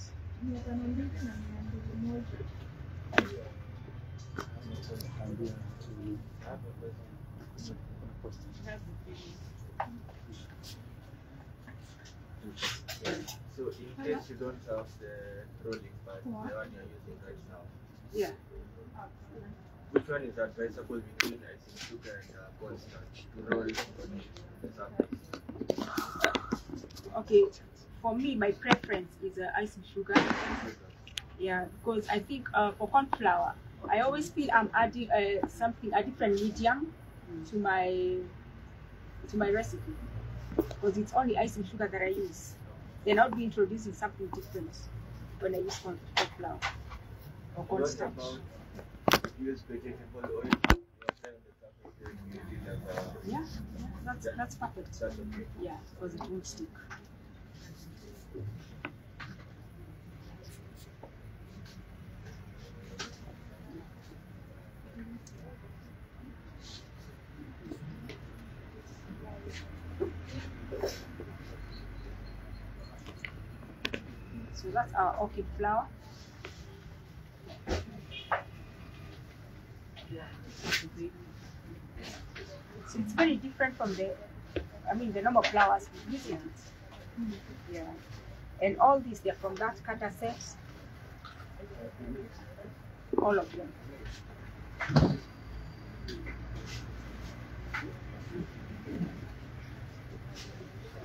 So in case you don't have the rolling pad, the one you're using right now, Yeah. which one is advisable between icing sugar and cornstarch to roll the surface? Okay, for me, my preference is icing sugar. Yeah, because I think for corn flour, I always feel I'm adding a different medium to my recipe, because it's only icing sugar that I use. Then I'll be introducing something different when I use corn flour or cornstarch. Use vegetable oil. Yeah, that's perfect. That's okay. Yeah, because it won't stick. So that's our orchid flower. So it's very different from the normal flowers we use it. Yeah. And all these, they're from that cutter set. All of them.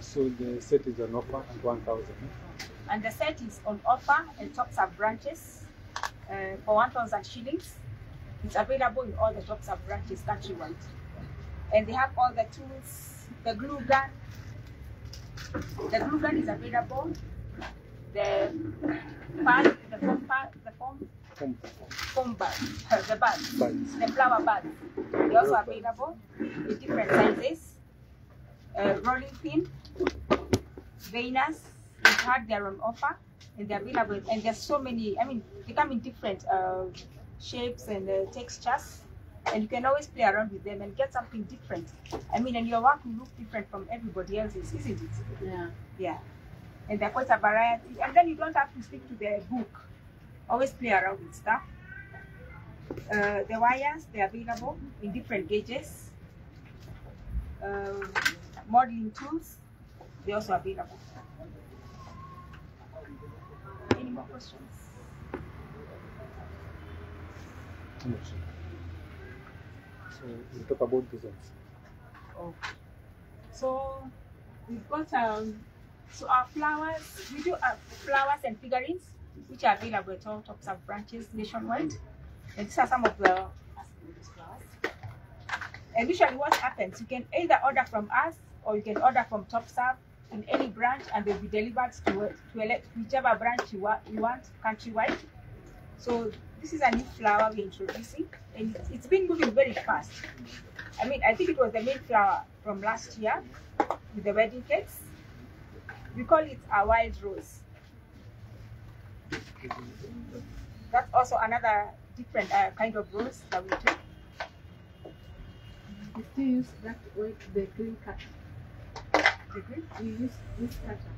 So the set is on offer at 1,000. And the set is on offer and Topserve branches for 1,000 shillings. It's available in all the Topserve branches countrywide. And they have all the tools, the glue gun. The glue gun is available. The bag, the foam bag, the bags, the flower bags. They're also available in different sizes. Rolling pin, veiners, they're on offer, and they're available. And there's so many. They come in different shapes and textures, and you can always play around with them and get something different. And your work will look different from everybody else's, isn't it? Yeah. Yeah. And they're quite a variety. And then you don't have to stick to the book. always play around with stuff. The wires, they're available in different gauges. Modeling tools, they're also available. Any more questions? So we talk about designs. Oh. So we've got so our flowers, we do flowers and figurines which are available at all Topserve branches nationwide. And these are some of the flowers. And usually what happens, you can either order from us or you can order from Topserve in any branch, and they'll be delivered to whichever branch you want countrywide. So this is a new flower we're introducing, and it's been moving very fast. I mean, I think it was the main flower from last year with the wedding cakes. We call it a wild rose. That's also another different kind of rose that we do. You still use that with the green cutter. The green? You use this cutter.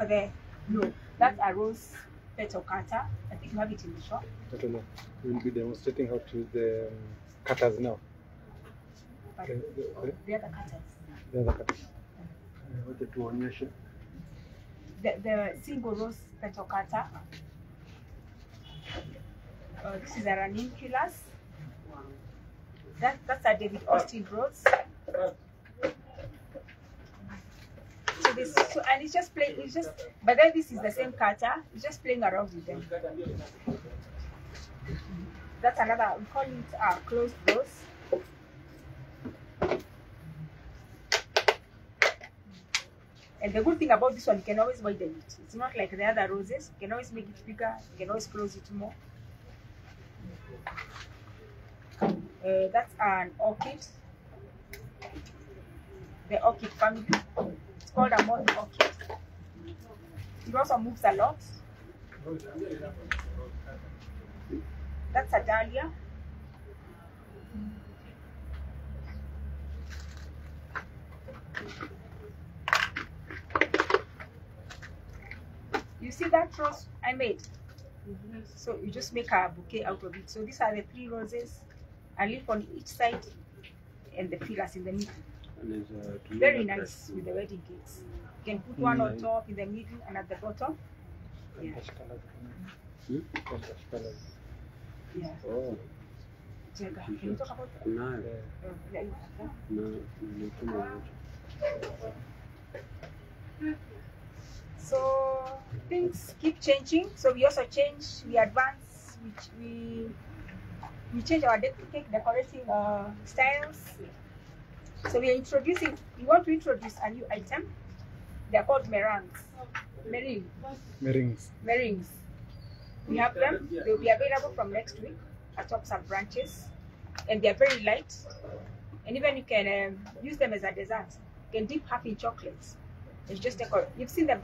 Okay, no, that's a rose petal cutter. I think you have it in the shop. I don't know. We'll be demonstrating how to use the cutters now. But the other cutters. The other cutters. The single rose petal cutter. This is a ranunculus. That's a David Austin rose. So this, and it's just playing. It's just, but then this is the same cutter. It's just playing around with them. That's another. We call it a closed rose. And the good thing about this one, you can always widen it. It's not like the other roses. You can always make it bigger. You can always close it more. That's an orchid. The orchid family. It's called a moth orchid. It also moves a lot. That's a dahlia. You see that rose I made? So you just make a bouquet out of it. So these are the 3 roses, a leaf on each side, and the pillars in the middle. Very nice with the wedding cakes. You can put one on top, in the middle, and at the bottom. Yeah. Yeah. Oh. Can you talk about that? No. So things keep changing. So we also change, we advance, we change our cake decorating styles. So we want to introduce a new item. They are called meringues. Meringues. We have them. They will be available from next week at Topserve branches, and they are very light. And even you can use them as a dessert. You can dip half in chocolates. It's just you've seen them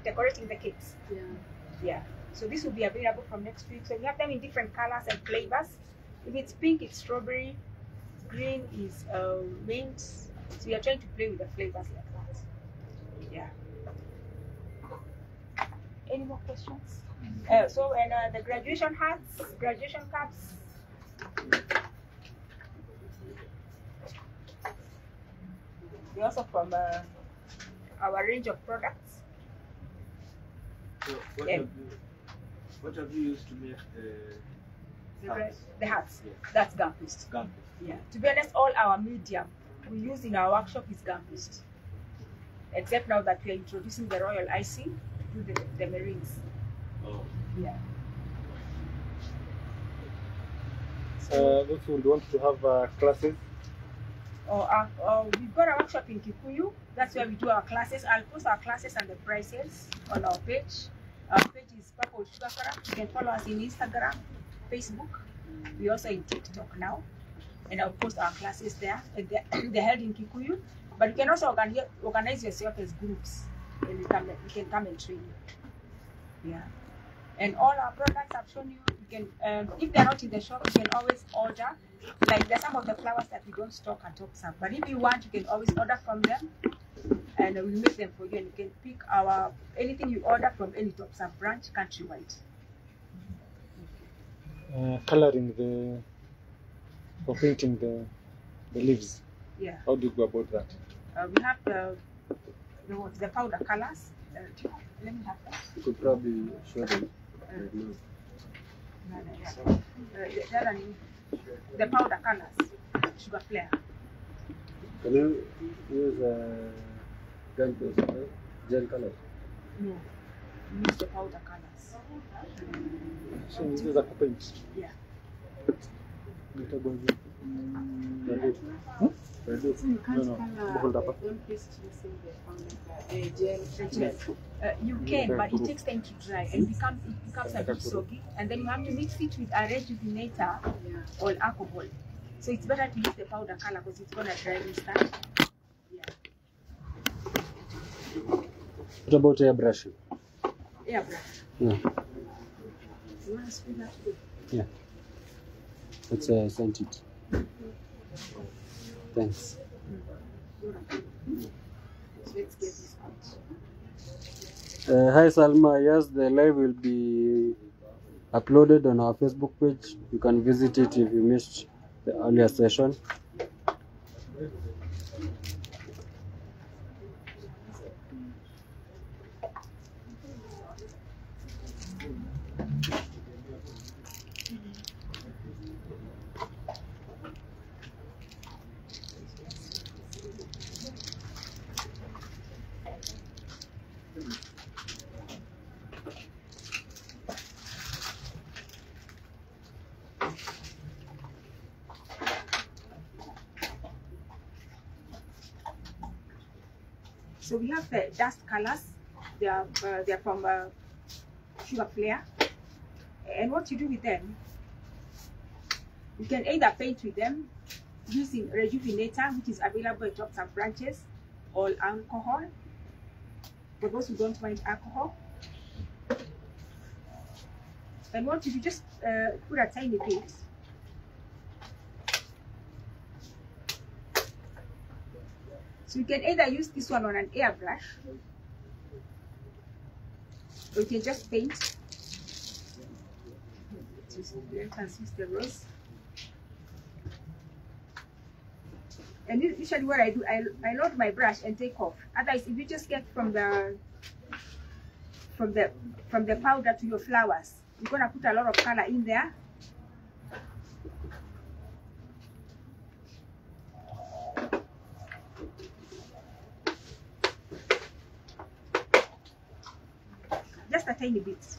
decorating the cakes. Yeah. Yeah. So this will be available from next week. So we have them in different colors and flavors. If it's pink, it's strawberry. Green is mint. So we are trying to play with the flavors like that. Yeah. Any more questions? The graduation hats, graduation caps. They also from our range of products. So what have you used to make the hats? Yes. That's GUMPASTE. Yeah. To be honest, all our medium we use in our workshop is GUMPASTE. Except now that we are introducing the royal icing with the meringues. Oh. Yeah. Those who would want to have classes. We've got a workshop in Kikuyu. That's where we do our classes. I'll post our classes and the prices on our page. Our page is Purple Sugarcraft. You can follow us in Instagram, Facebook. We're also in TikTok now. And I'll post our classes there. And they're held in Kikuyu. But you can also organize yourself as groups. And you can come and train. Yeah. And all our products I've shown you, you can, if they're not in the shop, you can always order. Like there's some of the flowers that we don't stock at Topserve, but if you want, you can always order from them, and we'll make them for you. And you can pick anything you order from any Topserve branch countrywide. coloring for painting the leaves. Yeah. How do you go about that? We have the powder colors. Let me have that. You could probably show them right now. The powder colors, sugar flare. Can you use gunpowder, gel colors? No, we use the powder colors. So this is a paint. Yeah. So you can't No. color Hold up. don't paste using the gel. You can, but it takes time to dry and becomes a bit soggy, and then you have to mix it with a rejuvenator or alcohol. So it's better to use the powder color because it's gonna dry instant. Yeah. What about airbrushing? Airbrush. Yeah. You wanna spray that too? Yeah. Let's send it. Thanks. So let's get this out. Hi Salma, yes, the live will be uploaded on our Facebook page. You can visit it if you missed the earlier session. So we have the dust colors. They are from sugar flare. And what you do with them, you can either paint with them using rejuvenator, which is available at Topserve branches, or alcohol. For those who don't mind alcohol. And what you do, just put a tiny bit. So you can either use this one on an airbrush, or you can just paint. Let's use the rose. And usually what I do, I load my brush and take off. Otherwise, if you just get from the powder to your flowers, you're gonna put a lot of color in there. Just a tiny bit.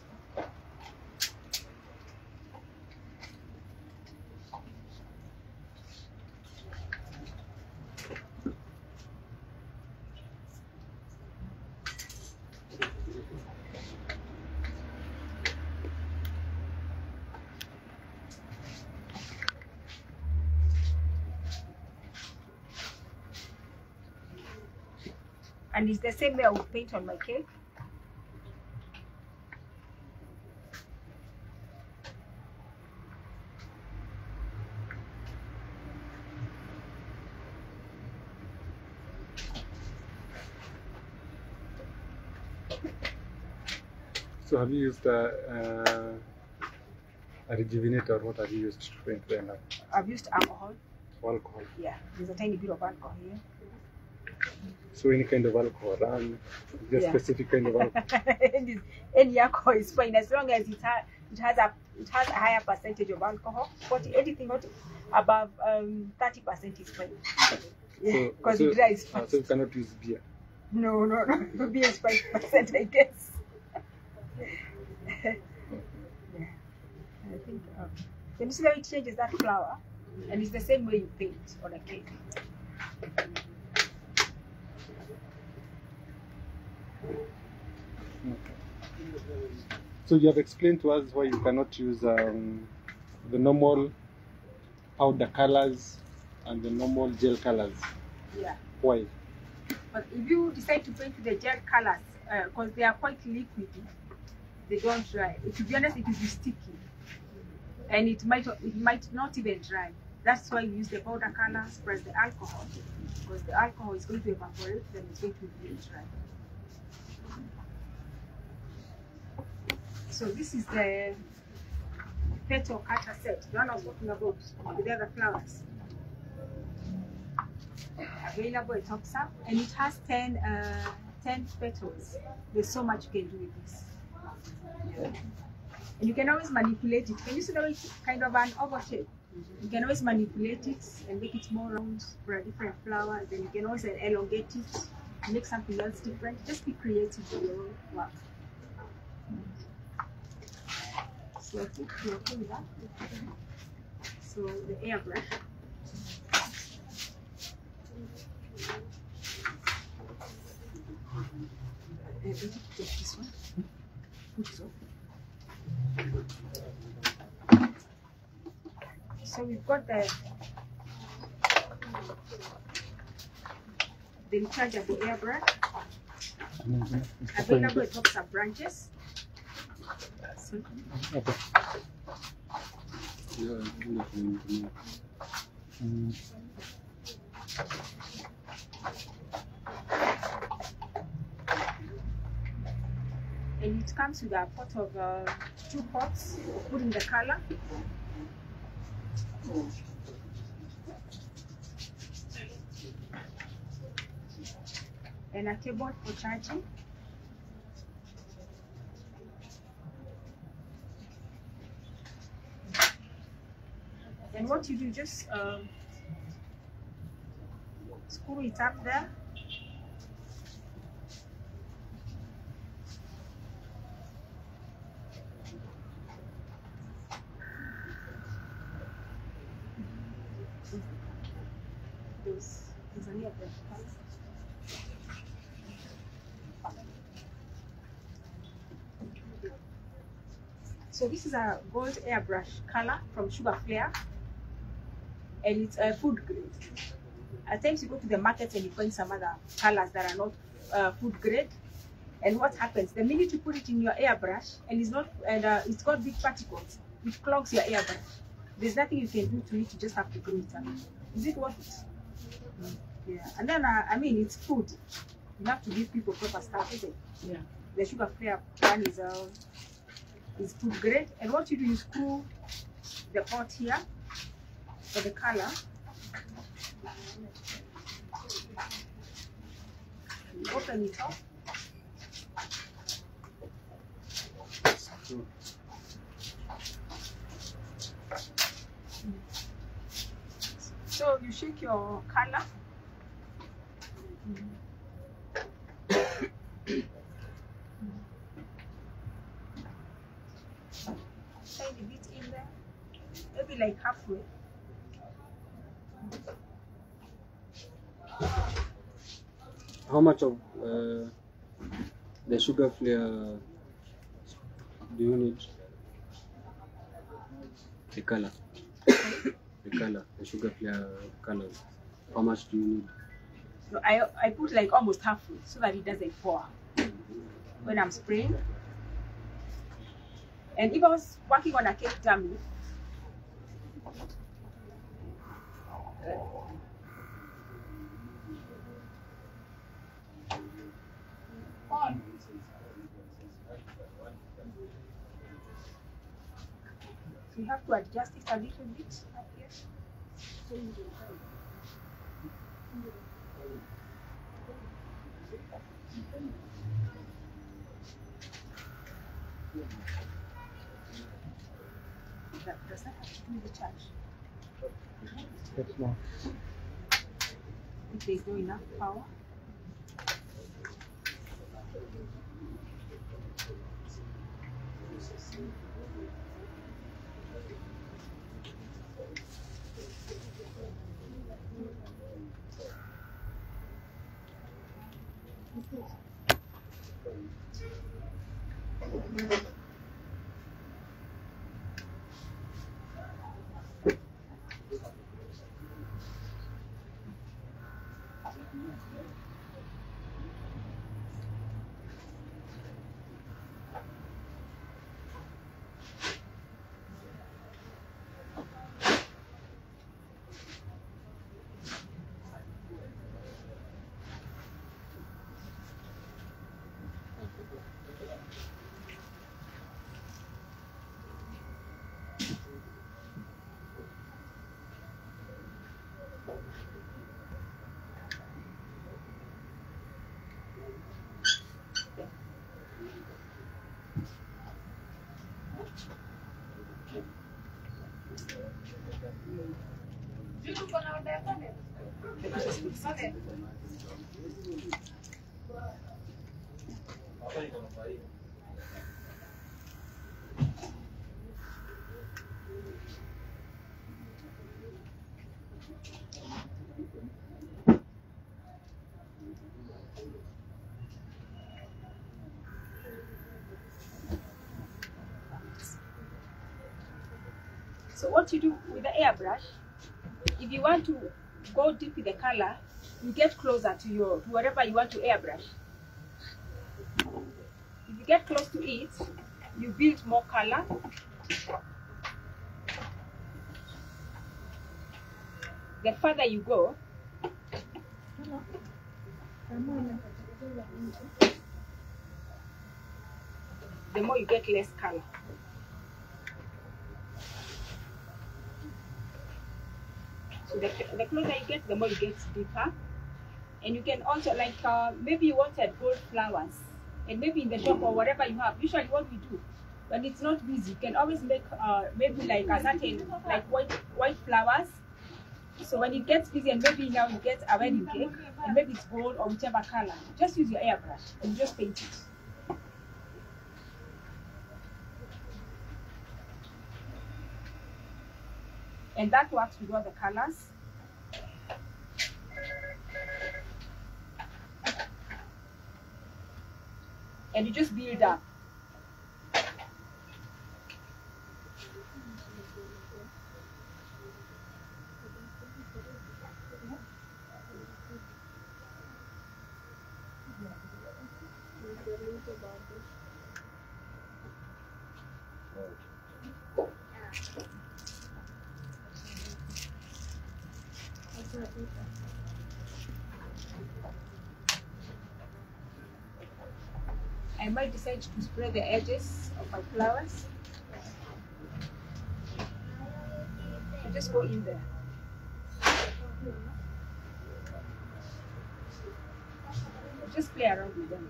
And it's the same way I would paint on my cake. So have you used a rejuvenator? What have you used to paint them? I've used alcohol. Alcohol. Yeah, there's a tiny bit of alcohol here. So any kind of alcohol, just specific kind of alcohol. Any alcohol is fine as long as it has a higher percentage of alcohol. Anything above 30% is fine. Yeah, because it dries fast. So you cannot use beer. No. Beer is 5%, I guess. Yeah, I think. Can you see how it changes that flower? And it's the same way you paint on a cake. So you have explained to us why you cannot use the normal powder colors and the normal gel colors. Yeah. Why? But if you decide to paint with the gel colors, because they are quite liquidy, they don't dry. To be honest, it will be sticky, and it might not even dry. That's why we use the powder colors plus the alcohol, because the alcohol is going to evaporate, then it's going to be dry. So this is the petal cutter set, the one I was talking about with the other flowers. Available at Topserve, and it has 10 petals. There's so much you can do with this. And you can always manipulate it. Can you see that it's kind of an oval shape? You can always manipulate it and make it more round for a different flower. Then you can always elongate it, make something else different. Just be creative with your work. So I think we're okay with that. So the airbrush. Take this one. Put it off. So we've got the rechargeable airbrush available at Topserve branches. So, and it comes with a pot of 2 pots for putting the color. And a cable for charging. And what you do, just screw it up there. There's any of them. So this is a gold airbrush color from SUGARFLOWERS, and it's a food grade. At times you go to the market and you find some other colors that are not food grade. And what happens the minute you put it in your airbrush and it's got big particles, it clogs your airbrush. There's nothing you can do to it. You just have to glue it up. Is it worth it? Yeah. And then I mean, it's food. You have to give people proper stuff, isn't it? Yeah. The SUGARFLOWERS one is food grade, and what you do, you screw the pot here for the color. You open it up. So you shake your color. Tiny bit in there, maybe like halfway. How much of the SUGARFLOWERS do you need? The color. The color, the SUGARFLOWERS colors. How much do you need? So I put like almost halfway so that it doesn't pour when I'm spraying. And if I was working on a cake dummy, so you have to adjust it a little bit up here. That does not have to do the charge. That's more. If there's no enough power. So what you do with the airbrush, if you want to go deep with the color, you get closer to whatever you want to airbrush. If you get close to it, you build more color. The further you go, the more you get less color. So the closer you get, the more you get deeper. And you can also, like, maybe you wanted gold flowers, and maybe in the shop or whatever you have, usually what we do, when it's not busy, you can always make maybe like a certain, like white flowers. So when it gets busy, and maybe now you get a wedding cake, and maybe it's gold or whichever color, just use your airbrush and just paint it. And that works with all the colors. And you just build up. I might decide to spray the edges of my flowers. I just go in there. Just play around with them.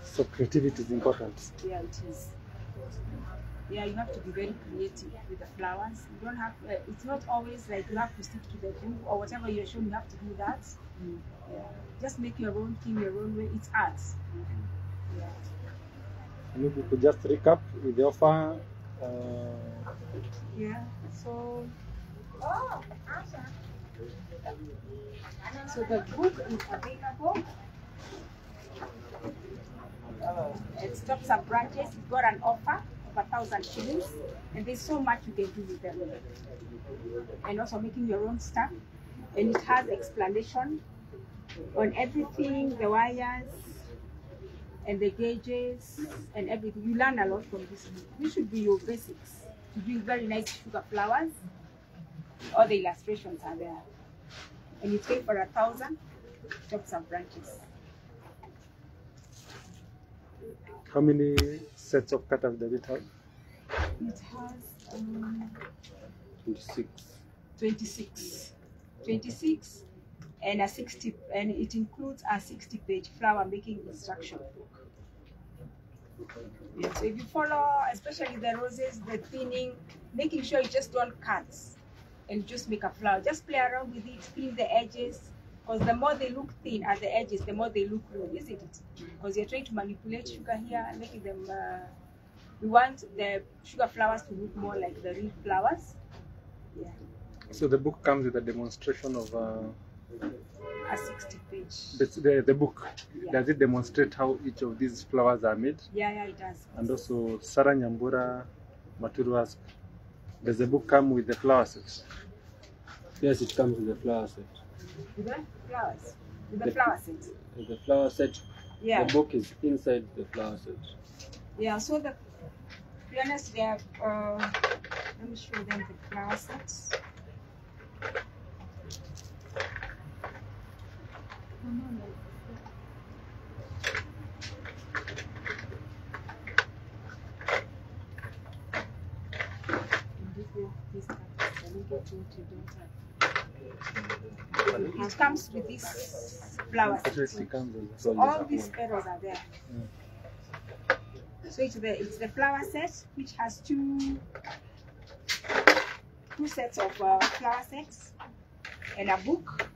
So creativity is important. Yeah, it is. Yeah, you have to be very creative with the flowers. You don't have, it's not always like you have to stick to the book or whatever you're shown, you have to do that. Yeah. Just make your own thing, your own way. It's art. Yeah. Maybe we could just recap with the offer. Yeah, so the book is available. It stops at branches. You've got an offer of 1,000 shillings, and there's so much you can do with them. And also making your own stuff, and it has explanation on everything, the wires and the gauges and everything. You learn a lot from this book. This should be your basics. You do very nice sugar flowers. All the illustrations are there, and it's paid for 1,000 tops and branches. How many sets of cutters does it have? It has 26. 26, and a 60, and it includes a 60-page flower making instruction book. Yeah, so if you follow, especially the roses, the thinning, making sure you just don't cut and just make a flower. Just play around with it, thin the edges, because the more they look thin at the edges, the more they look real, isn't it? Because you're trying to manipulate sugar here and making them, we want the sugar flowers to look more like the real flowers. Yeah. So the book comes with a demonstration of A 60-page. the book. Yeah. Does it demonstrate how each of these flowers are made? Yeah, it does. And also Sarah Nyambura Maturu asked, does the book come with the flower set? Yes, it comes with the flower set. With the flowers? With the flower set? With the flower set. Yeah. The book is inside the flower set. Yeah, so to be honest, they have, let me show them the flower sets. These cutters are making It comes with this flower set. So all these petals are there. So it's the flower set, which has two sets of flower sets and a book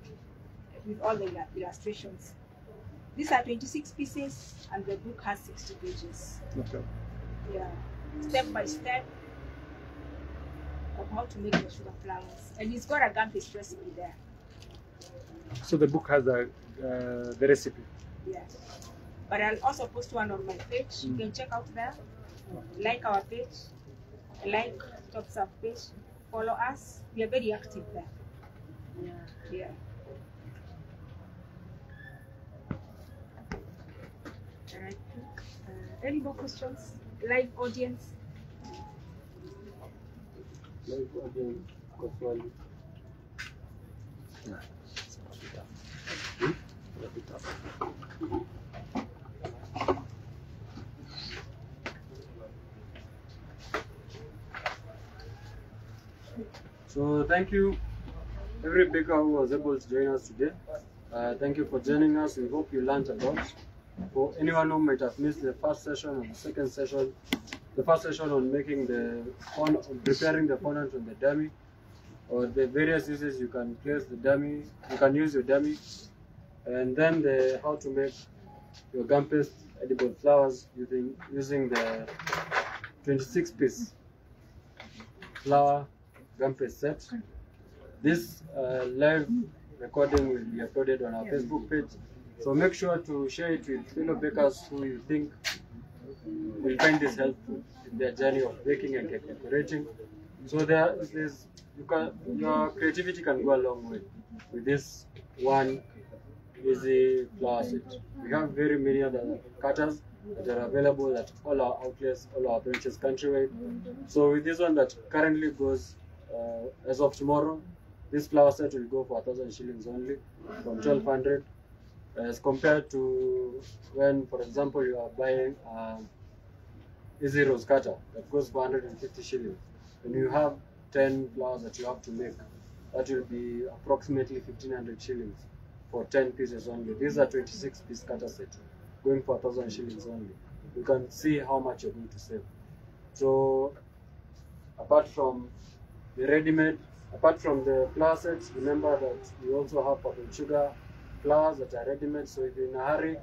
with all the illustrations. These are 26 pieces and the book has 60 pages. Okay. Yeah, step by step of how to make the sugar flowers. And it's got a GUMPASTE recipe there. So the book has the recipe. Yeah. But I'll also post one on my page. You can check out there. Like our page. Like Topserve page. Follow us. We are very active there. Yeah. Alright. Any more questions? Live audience? Live audience, Koswali. So thank you every baker who was able to join us today. Thank you for joining us. We hope you learned a lot. For anyone who might have missed the first session or the second session, the first session on making preparing the fondant on the dummy, or the various uses you can place the dummy, you can use your dummy, and then how to make your GUMPASTE edible flowers using the 26-piece flower GUMPASTE set. This live recording will be uploaded on our Facebook page, so make sure to share it with fellow bakers who you think will find this helpful in their journey of baking and cake decorating. So your creativity can go a long way with this one easy flower set. We have very many other cutters that are available at all our outlets, all our branches countrywide. So with this one that currently goes as of tomorrow, this flower set will go for 1,000 shillings only, from 1,200, as compared to when, for example, you are buying easy rose cutter that goes for 150 shillings. When you have 10 flowers that you have to make, that will be approximately 1,500 shillings for 10 pieces only. These are 26-piece cutter set, going for 1,000 shillings only. You can see how much you're going to save. So, apart from the ready-made, apart from the flower sets, remember that we also have purple sugar flowers that are ready-made. So if you're in a hurry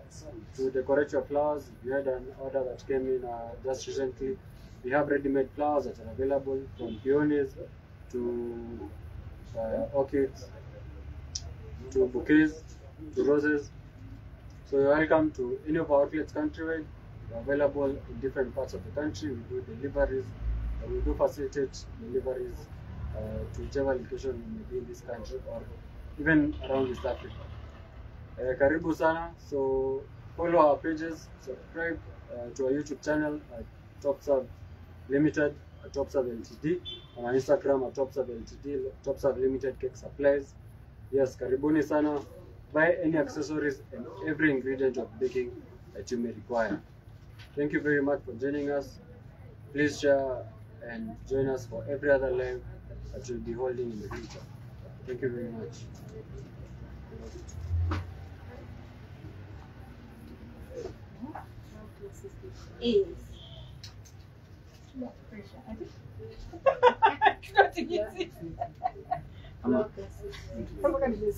to decorate your flowers, if you had an order that came in just recently, we have ready-made flowers that are available, from peonies to orchids, to bouquets, to roses. So you're welcome to any of our outlets countrywide. We're available in different parts of the country. We do deliveries, we do facilitate deliveries to whichever location you may be in this country or even around East Africa. Karibu sana. So follow our pages, subscribe to our YouTube channel at Topserve Limited, at Topserve Ltd, on our Instagram at Topserve Ltd, Topserve Limited Cake Supplies. Yes, karibuni sana. Buy any accessories and every ingredient of baking that you may require. Thank you very much for joining us. Please share and join us for every other live that we'll be holding in the future. Thank you very much. Is not pressure. Not easy. I'm not going to do this.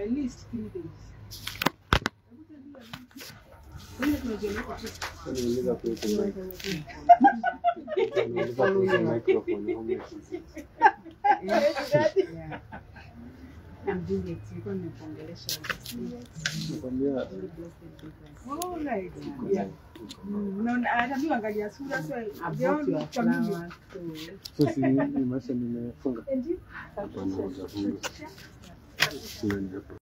Least 3 days. I'm doing it. You're going to oh, right. Yeah. No, I don't know. I got your